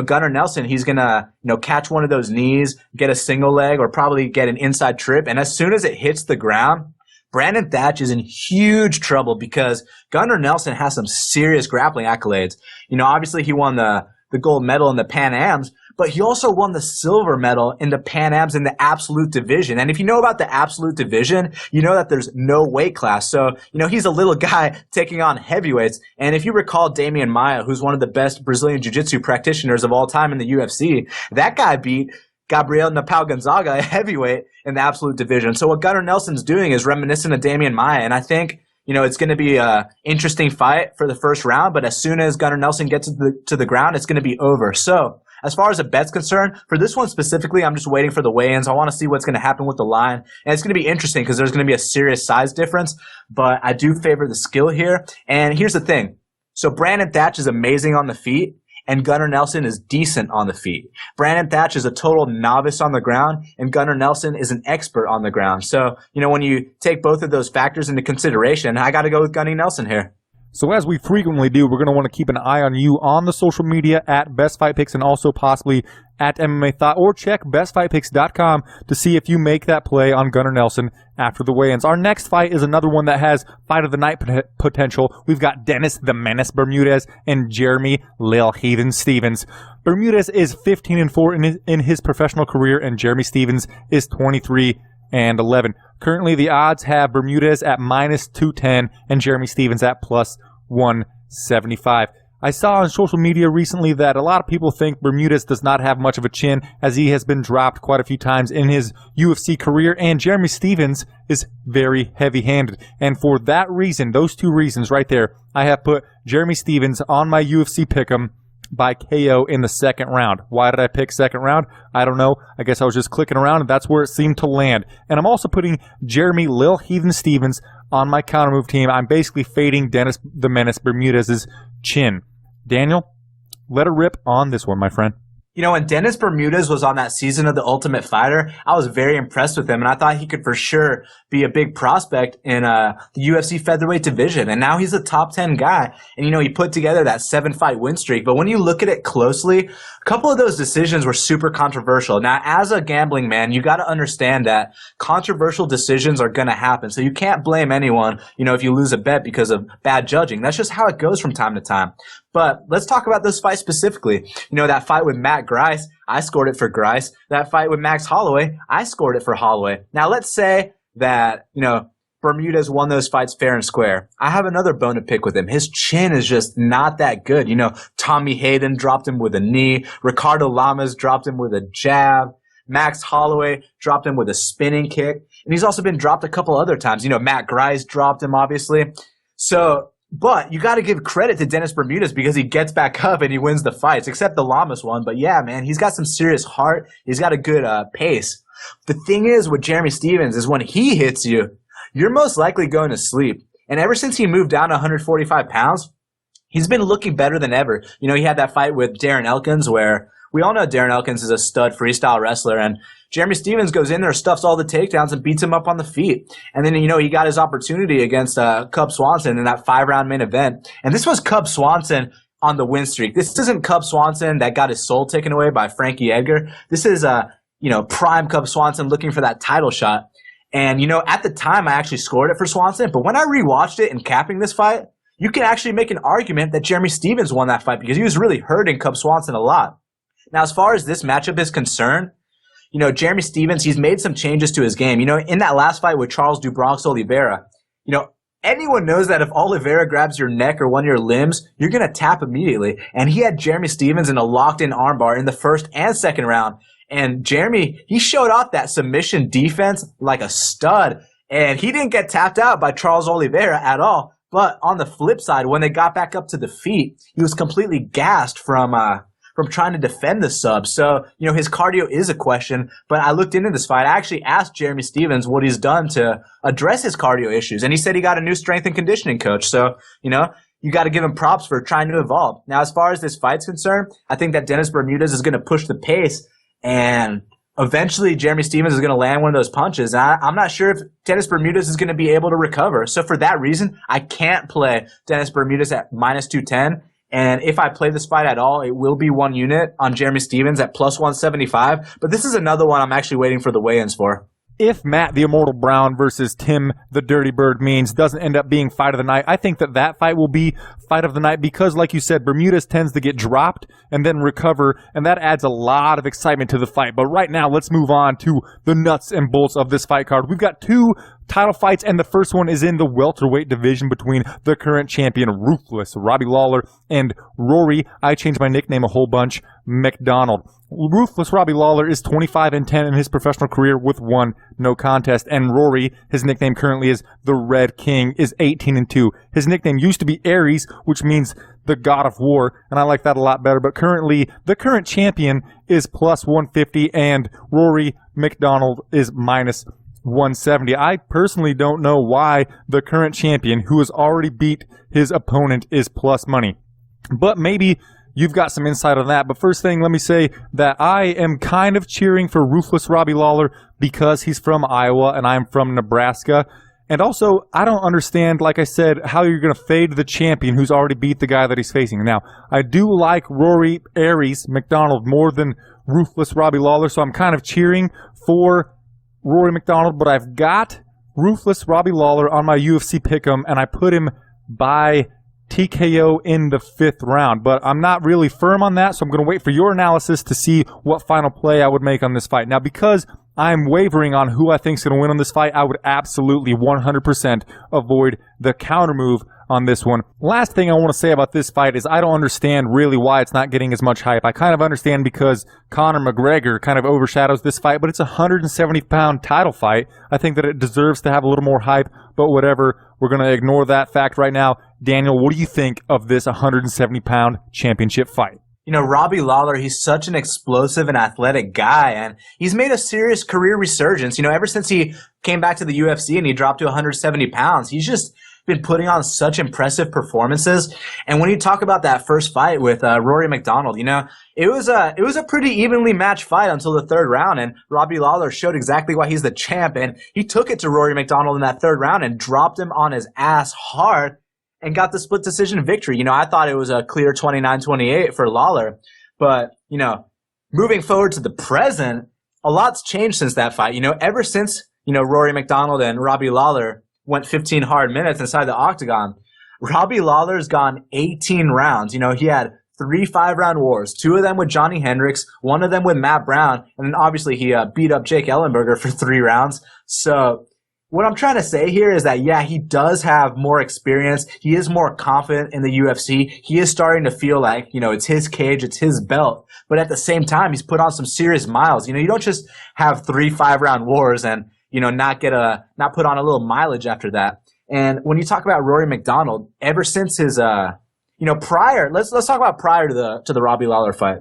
[SPEAKER 2] Gunnar Nelson, he's going to, catch one of those knees, get a single leg, or probably get an inside trip. And as soon as it hits the ground, Brandon Thatch is in huge trouble because Gunnar Nelson has some serious grappling accolades. Obviously he won the gold medal in the Pan Ams, but he also won the silver medal in the Pan Ams in the absolute division. And if you know about the absolute division, you know that there's no weight class. So, he's a little guy taking on heavyweights. And if you recall Damian Maia, who's one of the best Brazilian Jiu-Jitsu practitioners of all time in the UFC, that guy beat Gabriel Napao Gonzaga, a heavyweight in the absolute division. So what Gunnar Nelson's doing is reminiscent of Damian Maia. And I think, it's going to be a interesting fight for the first round, but as soon as Gunnar Nelson gets to the ground, it's going to be over. So as far as a bet's concerned, for this one specifically, I'm just waiting for the weigh-ins. I want to see what's going to happen with the line. And it's going to be interesting because there's going to be a serious size difference, but I do favor the skill here. And here's the thing. So Brandon Thatch is amazing on the feet, and Gunnar Nelson is decent on the feet. Brandon Thatch is a total novice on the ground, and Gunnar Nelson is an expert on the ground. So, when you take both of those factors into consideration, I got to go with Gunny Nelson here.
[SPEAKER 1] So as we frequently do, we're going to want to keep an eye on you on the social media at Best Fight Picks and also possibly at MMA Thought, or check bestfightpicks.com to see if you make that play on Gunnar Nelson after the weigh-ins. Our next fight is another one that has fight of the night potential. We've got Dennis the Menace Bermudez and Jeremy Lil Heathen Stevens. Bermudez is 15-4 in his professional career, and Jeremy Stevens is 23-11. Currently, the odds have Bermudez at -210 and Jeremy Stevens at +175. I saw on social media recently that a lot of people think Bermudez does not have much of a chin, as he has been dropped quite a few times in his UFC career, and Jeremy Stevens is very heavy-handed. And for that reason, those two reasons right there, I have put Jeremy Stevens on my UFC Pick'em by KO in the second round. Why did I pick second round? I don't know. I guess I was just clicking around, and that's where it seemed to land. And I'm also putting Jeremy Lil Heathen Stevens on my Kountermove team. I'm basically fading Dennis the Menace Bermudez's chin. Daniel, let her rip on this one, my friend.
[SPEAKER 2] When Dennis Bermudez was on that season of The Ultimate Fighter, I was very impressed with him, and I thought he could for sure be a big prospect in the UFC featherweight division. And now he's a top 10 guy. And, he put together that 7-fight win streak. But when you look at it closely, a couple of those decisions were super controversial. Now, as a gambling man, you got to understand that controversial decisions are going to happen. So you can't blame anyone, if you lose a bet because of bad judging. That's just how it goes from time to time. But let's talk about this fight specifically. That fight with Matt Grice, I scored it for Grice. That fight with Max Holloway, I scored it for Holloway. Now, let's say that, Bermudez won those fights fair and square. I have another bone to pick with him. His chin is just not that good. Tommy Hayden dropped him with a knee. Ricardo Lamas dropped him with a jab. Max Holloway dropped him with a spinning kick. And he's also been dropped a couple other times. Matt Grice dropped him, obviously. But you got to give credit to Dennis Bermudez because he gets back up and he wins the fights, except the Lamas one. But yeah, man, he's got some serious heart. He's got a good pace. The thing is with Jeremy Stephens is when he hits you, you're most likely going to sleep. And ever since he moved down to 145 pounds, he's been looking better than ever. He had that fight with Darren Elkins where we all know Darren Elkins is a stud freestyle wrestler, and Jeremy Stephens goes in there, stuffs all the takedowns, and beats him up on the feet. And then, he got his opportunity against Cub Swanson in that 5-round main event. And this was Cub Swanson on the win streak. This isn't Cub Swanson that got his soul taken away by Frankie Edgar. This is, prime Cub Swanson looking for that title shot. And, at the time, I actually scored it for Swanson. But when I rewatched it and capping this fight, you can actually make an argument that Jeremy Stephens won that fight because he was really hurting Cub Swanson a lot. Now, as far as this matchup is concerned, Jeremy Stephens, he's made some changes to his game. In that last fight with Charles do Bronx Oliveira, anyone knows that if Oliveira grabs your neck or one of your limbs, you're going to tap immediately. And he had Jeremy Stephens in a locked-in armbar in the first and second round. And Jeremy, he showed off that submission defense like a stud. And he didn't get tapped out by Charles Oliveira at all. But on the flip side, when they got back up to the feet, he was completely gassed from trying to defend the sub. So, his cardio is a question, but I looked into this fight. I actually asked Jeremy Stephens what he's done to address his cardio issues, and he said he got a new strength and conditioning coach. So, you got to give him props for trying to evolve. Now, as far as this fight's concerned, I think that Dennis Bermudez is going to push the pace, and eventually Jeremy Stephens is going to land one of those punches. And I'm not sure if Dennis Bermudez is going to be able to recover. So for that reason, I can't play Dennis Bermudez at minus 210. And if I play this fight at all, it will be 1 unit on Jeremy Stephens at plus 175. But this is another one I'm actually waiting for the weigh-ins for.
[SPEAKER 1] If Matt the Immortal Brown versus Tim the Dirty Bird Means doesn't end up being fight of the night, I think that fight will be fight of the night because, like you said, Bermudez tends to get dropped and then recover, and that adds a lot of excitement to the fight. But right now, let's move on to the nuts and bolts of this fight card. We've got 2 title fights, and the first one is in the welterweight division between the current champion, Ruthless Robbie Lawler, and Rory, I changed my nickname a whole bunch, McDonald. Ruthless Robbie Lawler is 25-10 in his professional career with 1 no contest, and Rory, his nickname currently is the Red King, is 18-2. His nickname used to be Ares, which means the God of War, and I like that a lot better, but currently the current champion is plus 150, and Rory McDonald is minus 170. I personally don't know why the current champion, who has already beat his opponent, is plus money. But maybe you've got some insight on that. But first thing, let me say that I am kind of cheering for Ruthless Robbie Lawler because he's from Iowa and I'm from Nebraska. And also, I don't understand, like I said, how you're going to fade the champion who's already beat the guy that he's facing. Now, I do like Rory Aries McDonald more than Ruthless Robbie Lawler, so I'm kind of cheering for Rory McDonald, but I've got Ruthless Robbie Lawler on my UFC Pick'em, and I put him by TKO in the 5th round. But I'm not really firm on that, so I'm going to wait for your analysis to see what final play I would make on this fight. Now, because I'm wavering on who I think is going to win on this fight, I would absolutely 100% avoid the counter move on this one. Last thing I want to say about this fight is I don't understand really why it's not getting as much hype. I kind of understand because Conor McGregor kind of overshadows this fight, but it's a 170-pound title fight. I think that it deserves to have a little more hype, but whatever. We're going to ignore that fact right now. Daniel, what do you think of this 170-pound championship fight?
[SPEAKER 2] Robbie Lawler, he's such an explosive and athletic guy, and he's made a serious career resurgence. Ever since he came back to the UFC and he dropped to 170 pounds, he's just been putting on such impressive performances. And when you talk about that first fight with Rory McDonald, it was a pretty evenly matched fight until the 3rd round, and Robbie Lawler showed exactly why he's the champ, and he took it to Rory McDonald in that 3rd round and dropped him on his ass hard and got the split decision victory. I thought it was a clear 29-28 for Lawler, but moving forward to the present, a lot's changed since that fight. Ever since Rory McDonald and Robbie Lawler went 15 hard minutes inside the octagon, Robbie Lawler's gone 18 rounds. He had 3 5-round wars, 2 of them with Johnny Hendricks, 1 of them with Matt Brown, and then obviously he beat up Jake Ellenberger for 3 rounds. So, What I'm trying to say here is that, yeah, he does have more experience. He is more confident in the UFC. He is starting to feel like, it's his cage, it's his belt. But at the same time, he's put on some serious miles. You don't just have 3 5-round wars and, not put on a little mileage after that. And when you talk about Rory McDonald, ever since his, prior, let's talk about prior to the Robbie Lawler fight.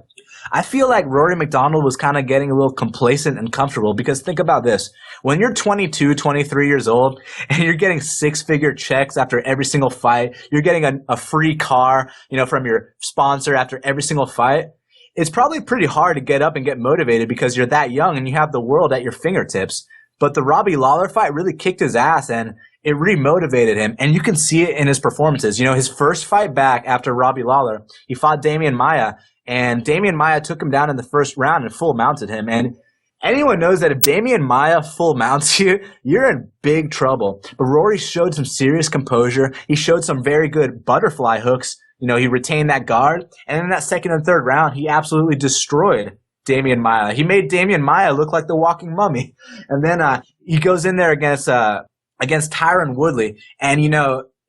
[SPEAKER 2] I feel like Rory McDonald was kind of getting a little complacent and comfortable because think about this. When you're 22, 23 years old and you're getting 6-figure checks after every single fight, you're getting a free car, from your sponsor after every single fight, it's probably pretty hard to get up and get motivated because you're that young and you have the world at your fingertips. But the Robbie Lawler fight really kicked his ass and it remotivated him. And you can see it in his performances. His first fight back after Robbie Lawler, he fought Damian Maia. And Damian Maia took him down in the first round and full mounted him. And anyone knows that if Damian Maia full mounts you, you're in big trouble. But Rory showed some serious composure. He showed some very good butterfly hooks. He retained that guard. And in that second and third round, he absolutely destroyed Damian Maia. He made Damian Maia look like the walking mummy. And then he goes in there against Tyron Woodley. And,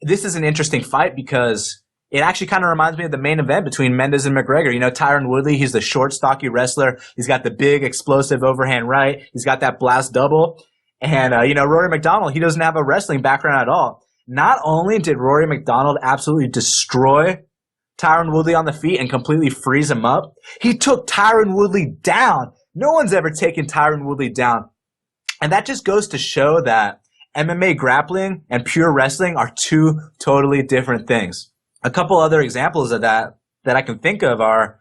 [SPEAKER 2] this is an interesting fight because it actually kind of reminds me of the main event between Mendes and McGregor. Tyron Woodley, he's the short, stocky wrestler. He's got the big, explosive overhand right. He's got that blast double. And, Rory McDonald, he doesn't have a wrestling background at all. Not only did Rory McDonald absolutely destroy Tyron Woodley on the feet and completely freeze him up, he took Tyron Woodley down. No one's ever taken Tyron Woodley down. And that just goes to show that MMA grappling and pure wrestling are two totally different things. A couple other examples of that I can think of are,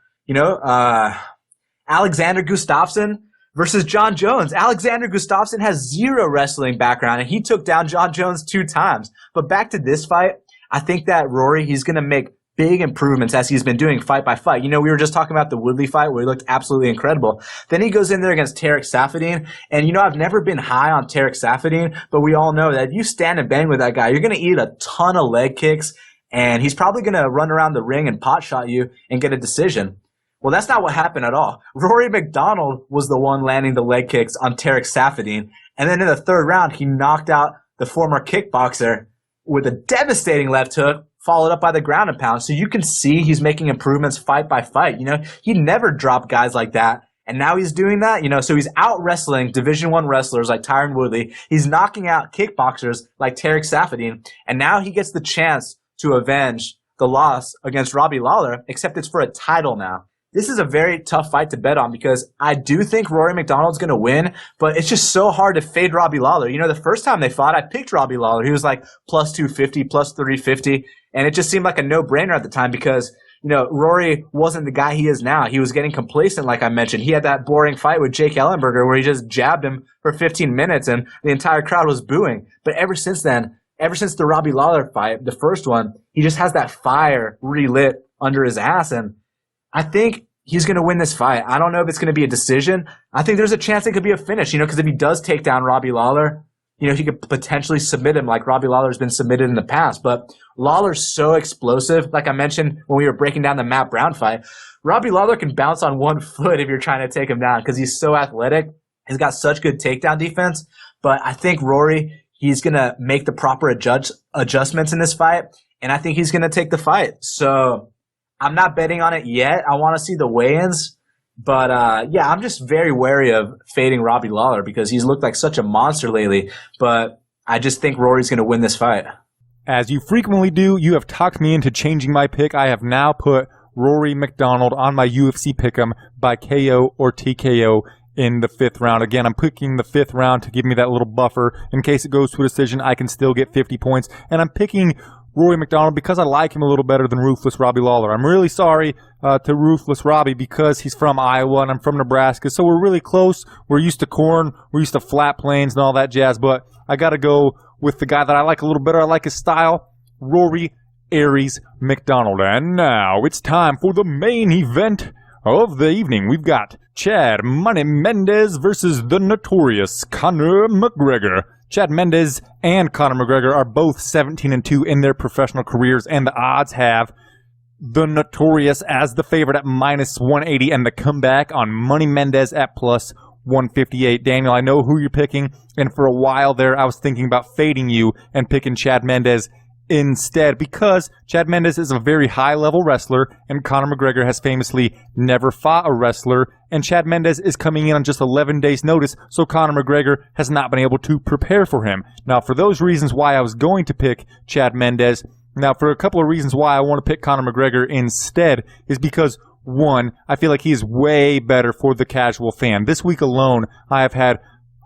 [SPEAKER 2] Alexander Gustafsson versus John Jones. Alexander Gustafsson has zero wrestling background, and he took down John Jones 2 times. But back to this fight, I think that Rory, he's going to make big improvements as he's been doing fight by fight. We were just talking about the Woodley fight where he looked absolutely incredible. Then he goes in there against Tarek Saffiedine. And, I've never been high on Tarek Saffiedine, but we all know that if you stand and bang with that guy, you're going to eat a ton of leg kicks. And he's probably going to run around the ring and pot shot you and get a decision. Well, that's not what happened at all. Rory McDonald was the one landing the leg kicks on Tarek Saffiedine. And then in the third round, he knocked out the former kickboxer with a devastating left hook, followed up by the ground and pound. So you can see he's making improvements fight by fight. He never dropped guys like that. And now he's doing that, so he's out wrestling Division I wrestlers like Tyron Woodley. He's knocking out kickboxers like Tarek Saffiedine. And now he gets the chance to avenge the loss against Robbie Lawler, except it's for a title now. This is a very tough fight to bet on because I do think Rory McDonald's going to win, but it's just so hard to fade Robbie Lawler. The first time they fought, I picked Robbie Lawler. He was like plus 250, plus 350, and it just seemed like a no-brainer at the time because, Rory wasn't the guy he is now. He was getting complacent, like I mentioned. He had that boring fight with Jake Ellenberger where he just jabbed him for 15 minutes and the entire crowd was booing. But ever since then, ever since the Robbie Lawler fight, the first one, he just has that fire relit under his ass. And I think he's going to win this fight. I don't know if it's going to be a decision. I think there's a chance it could be a finish, because if he does take down Robbie Lawler, he could potentially submit him like Robbie Lawler's been submitted in the past. But Lawler's so explosive. Like I mentioned when we were breaking down the Matt Brown fight, Robbie Lawler can bounce on one foot if you're trying to take him down because he's so athletic. He's got such good takedown defense. But I think Rory, he's going to make the proper adjustments in this fight, and I think he's going to take the fight. So I'm not betting on it yet. I want to see the weigh-ins. But, I'm just very wary of fading Robbie Lawler because he's looked like such a monster lately. But I just think Rory's going to win this fight.
[SPEAKER 1] As you frequently do, you have talked me into changing my pick. I have now put Rory McDonald on my UFC Pick'em by KO or TKO in the 5th round. Again, I'm picking the 5th round to give me that little buffer. In case it goes to a decision, I can still get 50 points. And I'm picking Rory McDonald because I like him a little better than Ruthless Robbie Lawler. I'm really sorry to Ruthless Robbie because he's from Iowa and I'm from Nebraska. So we're really close. We're used to corn. We're used to flat plains and all that jazz. But I got to go with the guy that I like a little better. I like his style, Rory Aries McDonald. And now it's time for the main event of the evening. We've got Chad Money Mendes versus the notorious Conor McGregor. Chad Mendes and Conor McGregor are both 17-2 in their professional careers, and the odds have the notorious as the favorite at -180 and the comeback on Money Mendes at plus 158. Daniel, I know who you're picking, and for a while there, I was thinking about fading you and picking Chad Mendes instead, because Chad Mendes is a very high-level wrestler, and Conor McGregor has famously never fought a wrestler, and Chad Mendes is coming in on just 11 days' notice, so Conor McGregor has not been able to prepare for him. Now, for those reasons why I was going to pick Chad Mendes, now for a couple of reasons why I want to pick Conor McGregor instead, is because, one, I feel like he is way better for the casual fan. This week alone, I have had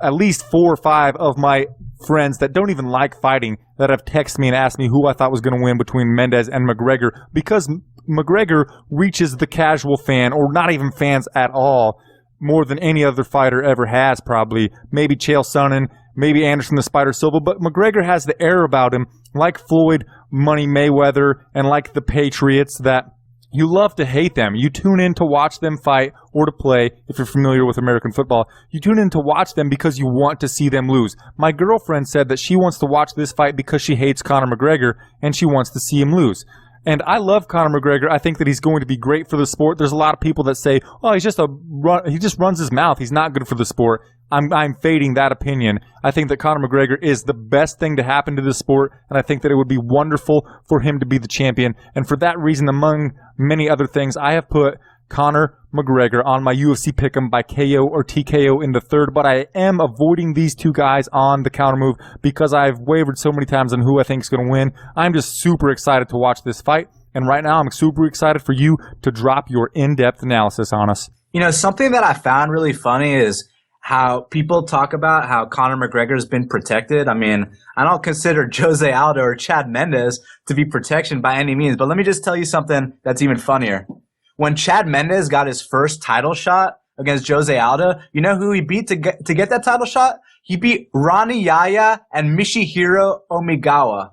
[SPEAKER 1] at least 4 or 5 of my friends that don't even like fighting that have texted me and asked me who I thought was going to win between Mendes and McGregor, because McGregor reaches the casual fan, or not even fans at all, more than any other fighter ever has, probably. Maybe Chael Sonnen, maybe Anderson the Spider Silva, but McGregor has the air about him, like Floyd, Money Mayweather, and like the Patriots, that you love to hate them. You tune in to watch them fight or to play, if you're familiar with American football. You tune in to watch them because you want to see them lose. My girlfriend said that she wants to watch this fight because she hates Conor McGregor and she wants to see him lose. And I love Conor McGregor. I think that he's going to be great for the sport. There's a lot of people that say, "Oh, he just runs his mouth. He's not good for the sport." I'm fading that opinion. I think that Conor McGregor is the best thing to happen to the sport, and I think that it would be wonderful for him to be the champion. And for that reason, among many other things, I have put Conor McGregor on my UFC Pick'em by KO or TKO in the third, but I am avoiding these two guys on the counter move because I've wavered so many times on who I think is going to win. I'm just super excited to watch this fight, and right now I'm super excited for you to drop your in-depth analysis on us.
[SPEAKER 2] You know, something that I found really funny is how people talk about how Conor McGregor has been protected. I mean, I don't consider Jose Aldo or Chad Mendes to be protection by any means, but let me just tell you something that's even funnier. When Chad Mendes got his first title shot against Jose Aldo, you know who he beat to get that title shot? He beat Ronnie Yaya and Mishihiro Omigawa.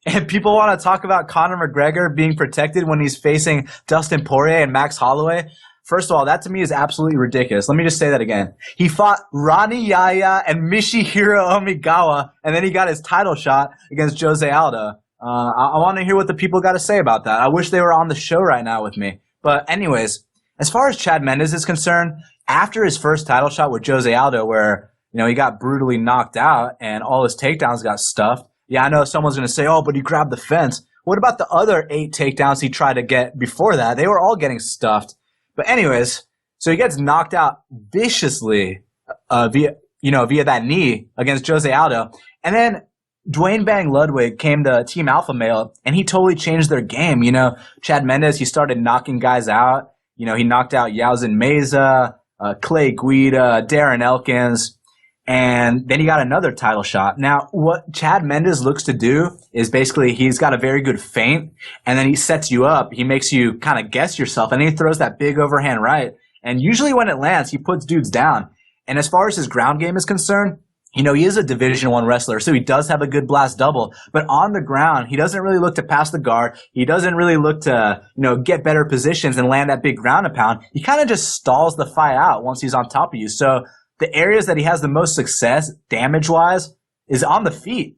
[SPEAKER 2] And people want to talk about Conor McGregor being protected when he's facing Dustin Poirier and Max Holloway. First of all, that to me is absolutely ridiculous. Let me just say that again. He fought Ronnie Yaya and Mishihiro Omigawa, and then he got his title shot against Jose Aldo. I want to hear what the people got to say about that. I wish they were on the show right now with me. But anyways, as far as Chad Mendes is concerned, after his first title shot with Jose Aldo, where, you know, he got brutally knocked out and all his takedowns got stuffed. Yeah, I know someone's going to say, "Oh, but he grabbed the fence." What about the other 8 takedowns he tried to get before that? They were all getting stuffed. But anyways, so he gets knocked out viciously via that knee against Jose Aldo. And then Dwayne Bang Ludwig came to Team Alpha Male, and he totally changed their game. You know, Chad Mendes, he started knocking guys out. You know, he knocked out Yaosin Meza, Clay Guida, Darren Elkins, and then he got another title shot. Now, what Chad Mendes looks to do is basically he's got a very good feint, and then he sets you up. He makes you kind of guess yourself, and then he throws that big overhand right. And usually when it lands, he puts dudes down. And as far as his ground game is concerned, you know, he is a Division I wrestler, so he does have a good blast double. But on the ground, he doesn't really look to pass the guard. He doesn't really look to, you know, get better positions and land that big ground and pound. He kind of just stalls the fight out once he's on top of you. So the areas that he has the most success damage-wise is on the feet.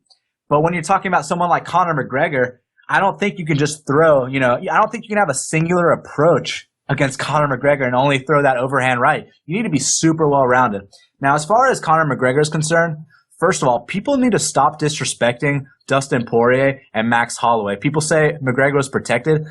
[SPEAKER 2] But when you're talking about someone like Conor McGregor, I don't think you can just throw, you know, I don't think you can have a singular approach against Conor McGregor and only throw that overhand right. You need to be super well-rounded. Now, as far as Conor McGregor is concerned, first of all, people need to stop disrespecting Dustin Poirier and Max Holloway. People say McGregor was protected.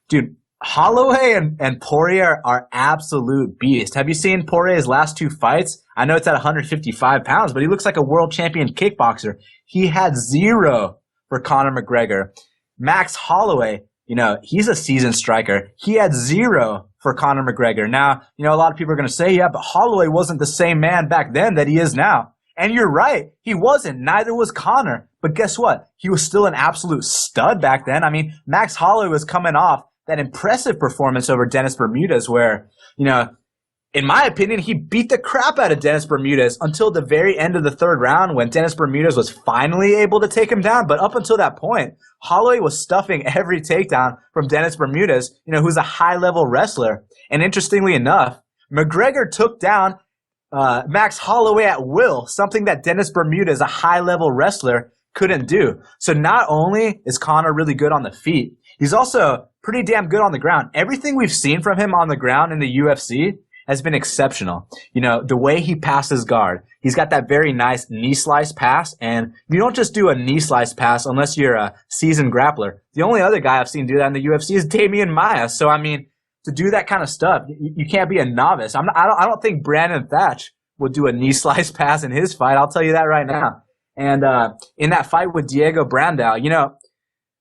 [SPEAKER 2] Dude, Holloway and Poirier are absolute beasts. Have you seen Poirier's last 2 fights? I know it's at 155 pounds, but he looks like a world champion kickboxer. He had 0 for Conor McGregor. Max Holloway, you know, he's a seasoned striker. He had 0 for Conor McGregor. Now, you know, a lot of people are going to say, yeah, but Holloway wasn't the same man back then that he is now. And you're right. He wasn't. Neither was Conor. But guess what? He was still an absolute stud back then. I mean, Max Holloway was coming off that impressive performance over Dennis Bermudez where, you know, in my opinion, he beat the crap out of Dennis Bermudez until the very end of the 3rd round when Dennis Bermudez was finally able to take him down. But up until that point, Holloway was stuffing every takedown from Dennis Bermudez, you know, who's a high-level wrestler. And interestingly enough, McGregor took down Max Holloway at will, something that Dennis Bermudez, a high-level wrestler, couldn't do. So not only is Conor really good on the feet, he's also pretty damn good on the ground. Everything we've seen from him on the ground in the UFC, has been exceptional. You know, the way he passes guard, he's got that very nice knee slice pass, and you don't just do a knee slice pass unless you're a seasoned grappler. The only other guy I've seen do that in the UFC is Damian Maia. So, I mean, to do that kind of stuff, you can't be a novice. I don't think Brandon Thatch would do a knee slice pass in his fight. I'll tell you that right now. And in that fight with Diego Brandao, you know,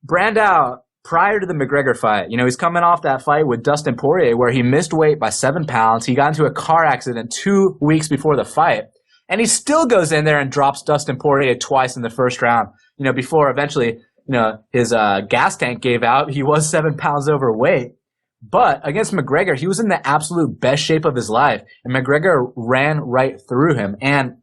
[SPEAKER 2] Brandao, prior to the McGregor fight, you know, he's coming off that fight with Dustin Poirier where he missed weight by 7 pounds. He got into a car accident 2 weeks before the fight. And he still goes in there and drops Dustin Poirier twice in the first round, you know, before eventually, you know, his gas tank gave out. He was 7 pounds overweight. But against McGregor, he was in the absolute best shape of his life. And McGregor ran right through him. And,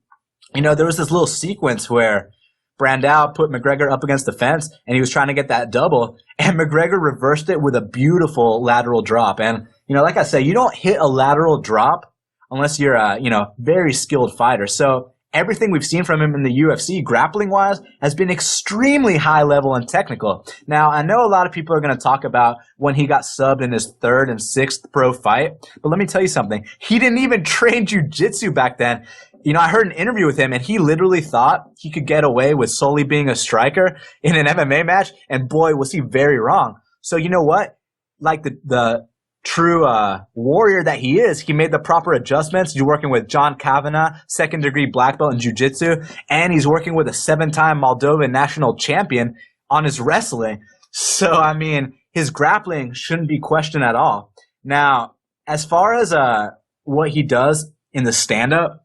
[SPEAKER 2] you know, there was this little sequence where Brandao put McGregor up against the fence and he was trying to get that double. And McGregor reversed it with a beautiful lateral drop. And, you know, like I said, you don't hit a lateral drop unless you're a, you know, very skilled fighter. So everything we've seen from him in the UFC, grappling-wise, has been extremely high level and technical. Now, I know a lot of people are going to talk about when he got subbed in his 3rd and 6th pro fight, but let me tell you something. He didn't even train jiu-jitsu back then. You know, I heard an interview with him, and he literally thought he could get away with solely being a striker in an MMA match, and boy, was he very wrong. So you know what? Like the true warrior that he is, he made the proper adjustments. He's working with John Kavanagh, 2nd degree black belt in jiu-jitsu, and he's working with a 7-time Moldovan national champion on his wrestling. So, I mean, his grappling shouldn't be questioned at all. Now, as far as what he does in the stand-up,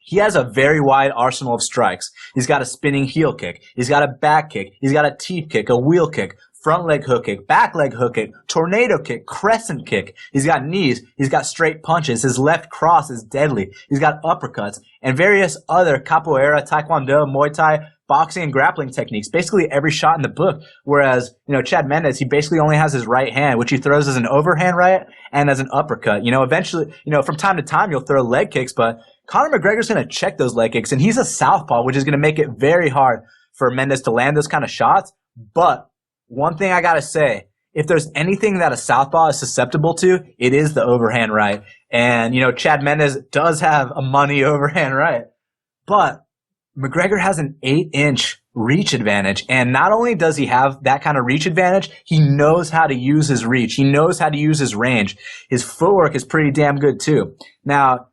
[SPEAKER 2] he has a very wide arsenal of strikes. He's got a spinning heel kick. He's got a back kick. He's got a teep kick, a wheel kick, front leg hook kick, back leg hook kick, tornado kick, crescent kick. He's got knees. He's got straight punches. His left cross is deadly. He's got uppercuts and various other capoeira, taekwondo, Muay Thai, boxing, and grappling techniques. Basically every shot in the book. Whereas, you know, Chad Mendes, he basically only has his right hand, which he throws as an overhand right and as an uppercut. You know, eventually, you know, from time to time, you'll throw leg kicks, but Conor McGregor's going to check those leg kicks, and he's a southpaw, which is going to make it very hard for Mendes to land those kind of shots. But one thing I got to say, if there's anything that a southpaw is susceptible to, it is the overhand right. And, you know, Chad Mendes does have a money overhand right. But McGregor has an 8-inch reach advantage. And not only does he have that kind of reach advantage, he knows how to use his reach. He knows how to use his range. His footwork is pretty damn good too. Now,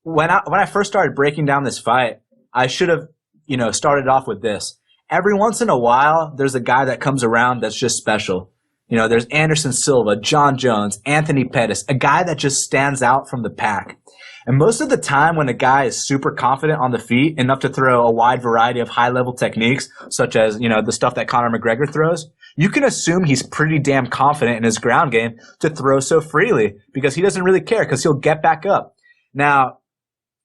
[SPEAKER 2] when I first started breaking down this fight, I should have, you know, started off with this. Every once in a while, there's a guy that comes around that's just special. You know, there's Anderson Silva, John Jones, Anthony Pettis, a guy that just stands out from the pack. And most of the time when a guy is super confident on the feet, enough to throw a wide variety of high-level techniques, such as, you know, the stuff that Conor McGregor throws, you can assume he's pretty damn confident in his ground game to throw so freely because he doesn't really care because he'll get back up. Now,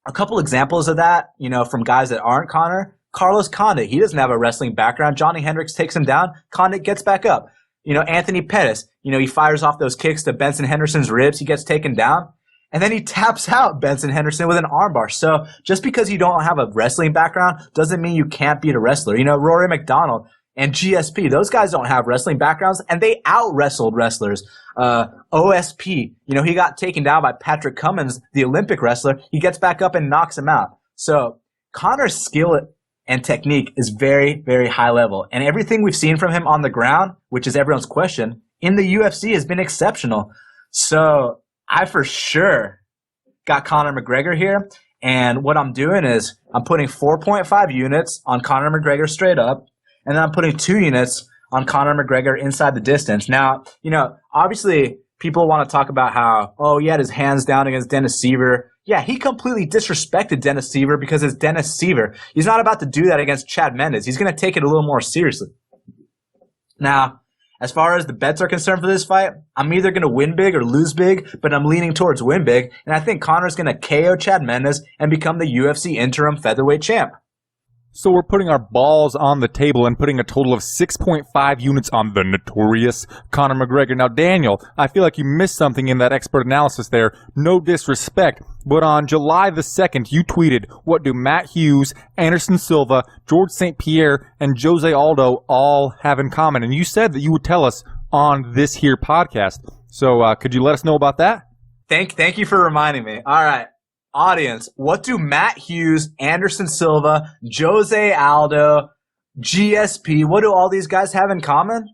[SPEAKER 2] a couple examples of that, you know, from guys that aren't Conor, Carlos Condit, he doesn't have a wrestling background. Johnny Hendricks takes him down. Condit gets back up. You know, Anthony Pettis, you know, he fires off those kicks to Benson Henderson's ribs. He gets taken down. And then he taps out Benson Henderson with an armbar. So just because you don't have a wrestling background doesn't mean you can't beat a wrestler. You know, Rory McDonald and GSP, those guys don't have wrestling backgrounds, and they out-wrestled wrestlers. OSP, you know, he got taken down by Patrick Cummins, the Olympic wrestler. He gets back up and knocks him out. So Conor's skill and technique is very, very high level. And everything we've seen from him on the ground, which is everyone's question, in the UFC has been exceptional. So I for sure got Conor McGregor here. And what I'm doing is I'm putting 4.5 units on Conor McGregor straight up. And then I'm putting 2 units on Conor McGregor inside the distance. Now, you know, obviously people want to talk about how, oh, he had his hands down against Dennis Siver. Yeah, he completely disrespected Dennis Siver because it's Dennis Siver. He's not about to do that against Chad Mendes. He's going to take it a little more seriously. Now, as far as the bets are concerned for this fight, I'm either going to win big or lose big, but I'm leaning towards win big. And I think Conor's going to KO Chad Mendes and become the UFC interim featherweight champ.
[SPEAKER 1] So we're putting our balls on the table and putting a total of 6.5 units on the notorious Conor McGregor. Now, Daniel, I feel like you missed something in that expert analysis there. No disrespect, but on July the 2nd, you tweeted, what do Matt Hughes, Anderson Silva, George St-Pierre, and Jose Aldo all have in common? And you said that you would tell us on this here podcast. So could you let us know about that?
[SPEAKER 2] Thank you for reminding me. All right. Audience, what do Matt Hughes, Anderson Silva, Jose Aldo, GSP, what do all these guys have in common?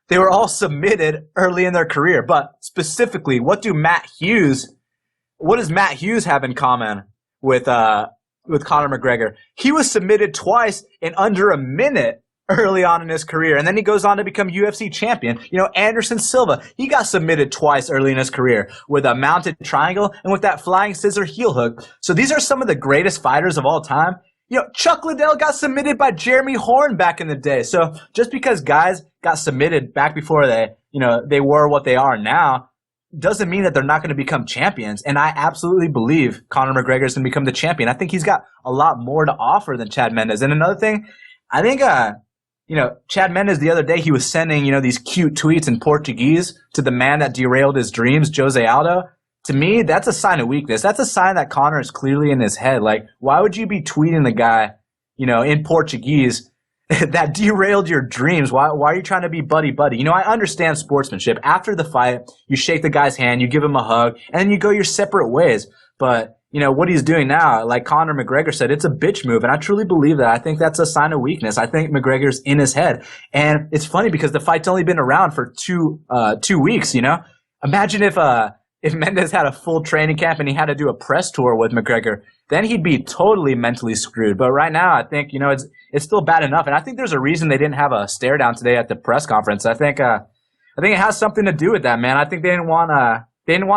[SPEAKER 2] They were all submitted early in their career. But specifically, what does Matt Hughes have in common with Conor McGregor? He was submitted twice in under a minute early on in his career, and then he goes on to become UFC champion. Anderson Silva, he got submitted twice early in his career with a mounted triangle and with that flying scissor heel hook. So these are some of the greatest fighters of all time. Chuck Liddell got submitted by Jeremy Horn back in the day. So just because guys got submitted back before they were what they are now, doesn't mean that they're not going to become champions. And I absolutely believe Conor McGregor is going to become the champion. I think he's got a lot more to offer than Chad Mendes. And another thing, I think, Chad Mendes the other day, he was sending, these cute tweets in Portuguese to the man that derailed his dreams, Jose Aldo. To me, that's a sign of weakness. That's a sign that Conor is clearly in his head. Like, why would you be tweeting the guy, in Portuguese that derailed your dreams? Why are you trying to be buddy-buddy? I understand sportsmanship. After the fight, you shake the guy's hand, you give him a hug, and then you go your separate ways. But, what he's doing now, like Conor McGregor said, it's a bitch move. And I truly believe that. I think that's a sign of weakness. I think McGregor's in his head. And it's funny because the fight's only been around for two weeks, Imagine if Mendes had a full training camp and he had to do a press tour with McGregor, then he'd be totally mentally screwed. But right now, I think, it's still bad enough. And I think there's a reason they didn't have a stare down today at the press conference. I think it has something to do with that, man. I think they didn't want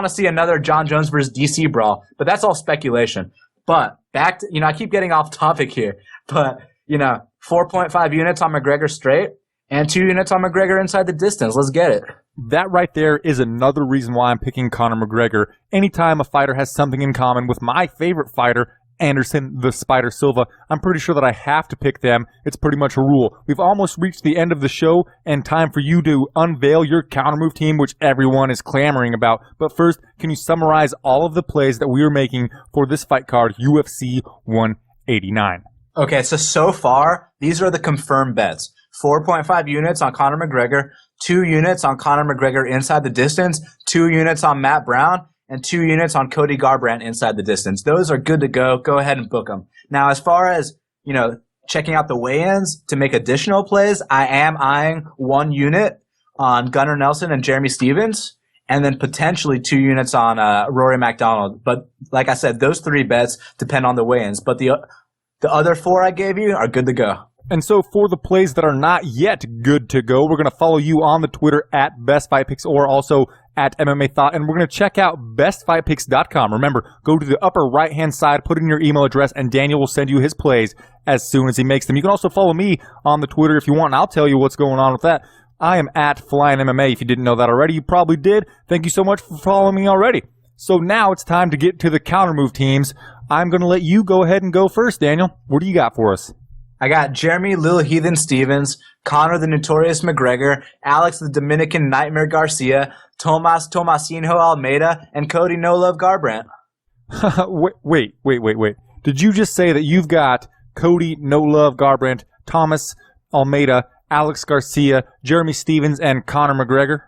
[SPEAKER 2] to see another John Jones versus DC brawl, but that's all speculation. But back to, I keep getting off topic here, but 4.5 units on McGregor straight and 2 units on McGregor inside the distance. Let's get it.
[SPEAKER 1] That right there is another reason why I'm picking Conor McGregor. Anytime a fighter has something in common with my favorite fighter, Anderson the Spider Silva, I'm pretty sure that I have to pick them. It's pretty much a rule. We've almost reached the end of the show and time for you to unveil your Kountermove team, which everyone is clamoring about. But first, can you summarize all of the plays that we are making for this fight card, UFC 189?
[SPEAKER 2] Okay, so far, these are the confirmed bets. 4.5 units on Conor McGregor, 2 units on Conor McGregor inside the distance, 2 units on Matt Brown, and 2 units on Cody Garbrandt inside the distance. Those are good to go. Go ahead and book them. Now, as far as, checking out the weigh-ins to make additional plays, I am eyeing 1 unit on Gunnar Nelson and Jeremy Stevens, and then potentially 2 units on Rory MacDonald. But like I said, those 3 bets depend on the weigh-ins. But the other 4 I gave you are good to go.
[SPEAKER 1] And so for the plays that are not yet good to go, we're going to follow you on the Twitter at BestFightPicks or also at MMA Thought, and we're going to check out bestfightpicks.com. Remember, go to the upper right-hand side, put in your email address, and Daniel will send you his plays as soon as he makes them. You can also follow me on the Twitter if you want, and I'll tell you what's going on with that. I am at Flyin MMA. If you didn't know that already, you probably did. Thank you so much for following me already. So now it's time to get to the Kountermove teams. I'm going to let you go ahead and go first, Daniel. What do you got for us?
[SPEAKER 2] I got Jeremy Lil Heathen Stevens, Conor the Notorious McGregor, Alex the Dominican Nightmare Garcia, Tomas Tomasinho Almeida, and Cody No Love Garbrandt.
[SPEAKER 1] Wait. Did you just say that you've got Cody No Love Garbrandt, Thomas Almeida, Alex Garcia, Jeremy Stevens, and Conor McGregor?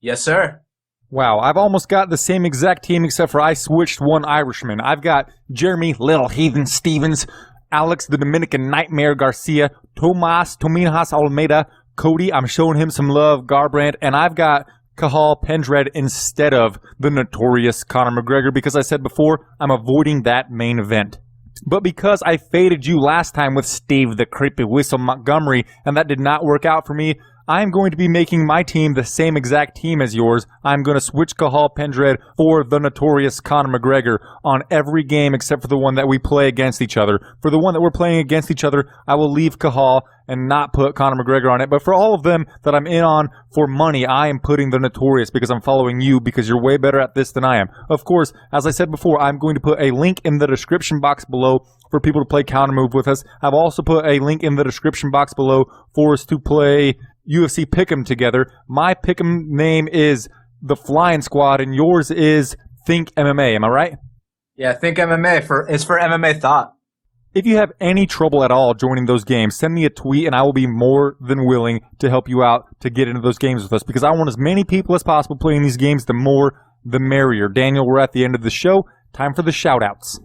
[SPEAKER 2] Yes, sir.
[SPEAKER 1] Wow, I've almost got the same exact team except for I switched one Irishman. I've got Jeremy Little Heathen Stevens, Alex the Dominican Nightmare Garcia, Tomas Tominhas Almeida, Cody, I'm showing him some love, Garbrandt, and I've got Cathal Pendred instead of the notorious Conor McGregor because I said before, I'm avoiding that main event. But because I faded you last time with Steve the Creepy Whistle Montgomery and that did not work out for me, I'm going to be making my team the same exact team as yours. I'm going to switch Cathal Pendred for the notorious Conor McGregor on every game except for the one that we play against each other. For the one that we're playing against each other, I will leave Cathal and not put Conor McGregor on it. But for all of them that I'm in on for money, I am putting the notorious because I'm following you because you're way better at this than I am. Of course, as I said before, I'm going to put a link in the description box below for people to play Kountermove with us. I've also put a link in the description box below for us to play UFC Pick'em together. My Pick'em name is the Flyin Squad, and yours is Think MMA. Am I right?
[SPEAKER 2] Yeah, Think MMA. It's for MMA Thought.
[SPEAKER 1] If you have any trouble at all joining those games, send me a tweet, and I will be more than willing to help you out to get into those games with us because I want as many people as possible playing these games. The more, the merrier. Daniel, we're at the end of the show. Time for the shout-outs.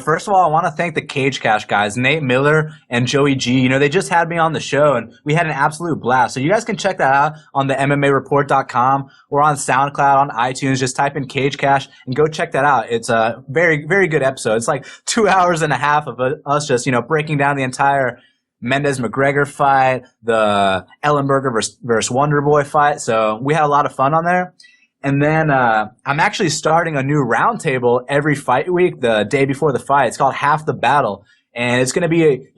[SPEAKER 2] First of all, I want to thank the Cage Cash guys, Nate Miller and Joey G. They just had me on the show, and we had an absolute blast. So you guys can check that out on the MMAReport.com or on SoundCloud, on iTunes. Just type in Cage Cash and go check that out. It's a very, very good episode. It's like 2 hours and a half of us just, breaking down the entire Mendes-McGregor fight, the Ellenberger versus Wonderboy fight. So we had a lot of fun on there. And then I'm actually starting a new roundtable every fight week, the day before the fight. It's called Half the Battle, and it's going to be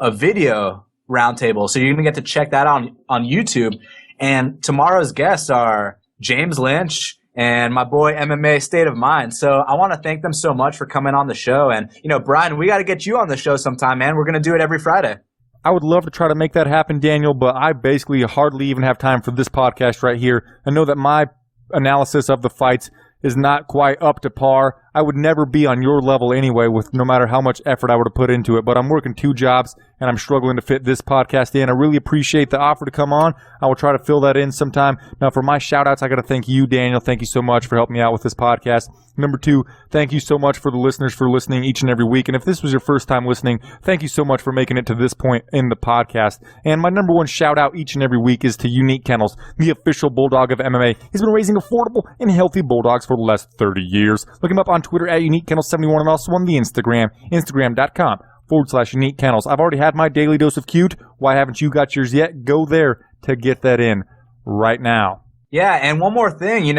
[SPEAKER 2] a video roundtable. So you're going to get to check that on YouTube. And tomorrow's guests are James Lynch and my boy MMA State of Mind. So I want to thank them so much for coming on the show. And Brian, we got to get you on the show sometime, man. We're going to do it every Friday.
[SPEAKER 1] I would love to try to make that happen, Daniel, but I basically hardly even have time for this podcast right here. I know that my analysis of the fights is not quite up to par. I would never be on your level anyway, with no matter how much effort I were to put into it, but I'm working 2 jobs and I'm struggling to fit this podcast in. I really appreciate the offer to come on. I will try to fill that in sometime. Now, for my shout-outs, I got to thank you, Daniel. Thank you so much for helping me out with this podcast. Number 2, thank you so much for the listeners for listening each and every week. And if this was your first time listening, thank you so much for making it to this point in the podcast. And my number 1 shout-out each and every week is to Unique Kennels, the official bulldog of MMA. He's been raising affordable and healthy bulldogs for the last 30 years. Look him up on Twitter at Unique Kennels 71 and also on the Instagram, instagram.com/Unique Kennels. I've already had my daily dose of cute. Why haven't you got yours yet? Go there to get that in right now.
[SPEAKER 2] Yeah, and one more thing,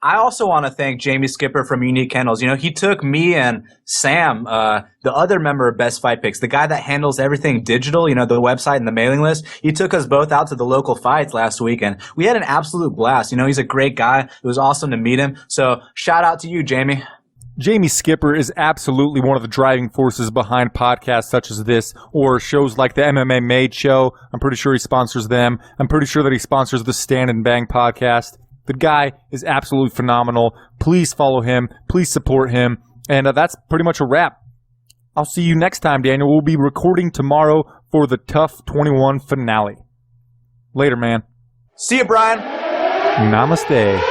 [SPEAKER 2] I also want to thank Jamie Skipper from Unique Kennels. He took me and Sam, the other member of Best Fight Picks, the guy that handles everything digital, the website and the mailing list. He took us both out to the local fights last week, and we had an absolute blast. He's a great guy. It was awesome to meet him. So shout out to you, Jamie.
[SPEAKER 1] Jamie Skipper is absolutely one of the driving forces behind podcasts such as this, or shows like the MMA Made Show. I'm pretty sure he sponsors them. I'm pretty sure that he sponsors the Stand and Bang podcast. The guy is absolutely phenomenal. Please follow him. Please support him. And that's pretty much a wrap. I'll see you next time, Daniel. We'll be recording tomorrow for the Tough 21 finale. Later, man.
[SPEAKER 2] See you, Brian.
[SPEAKER 1] Namaste.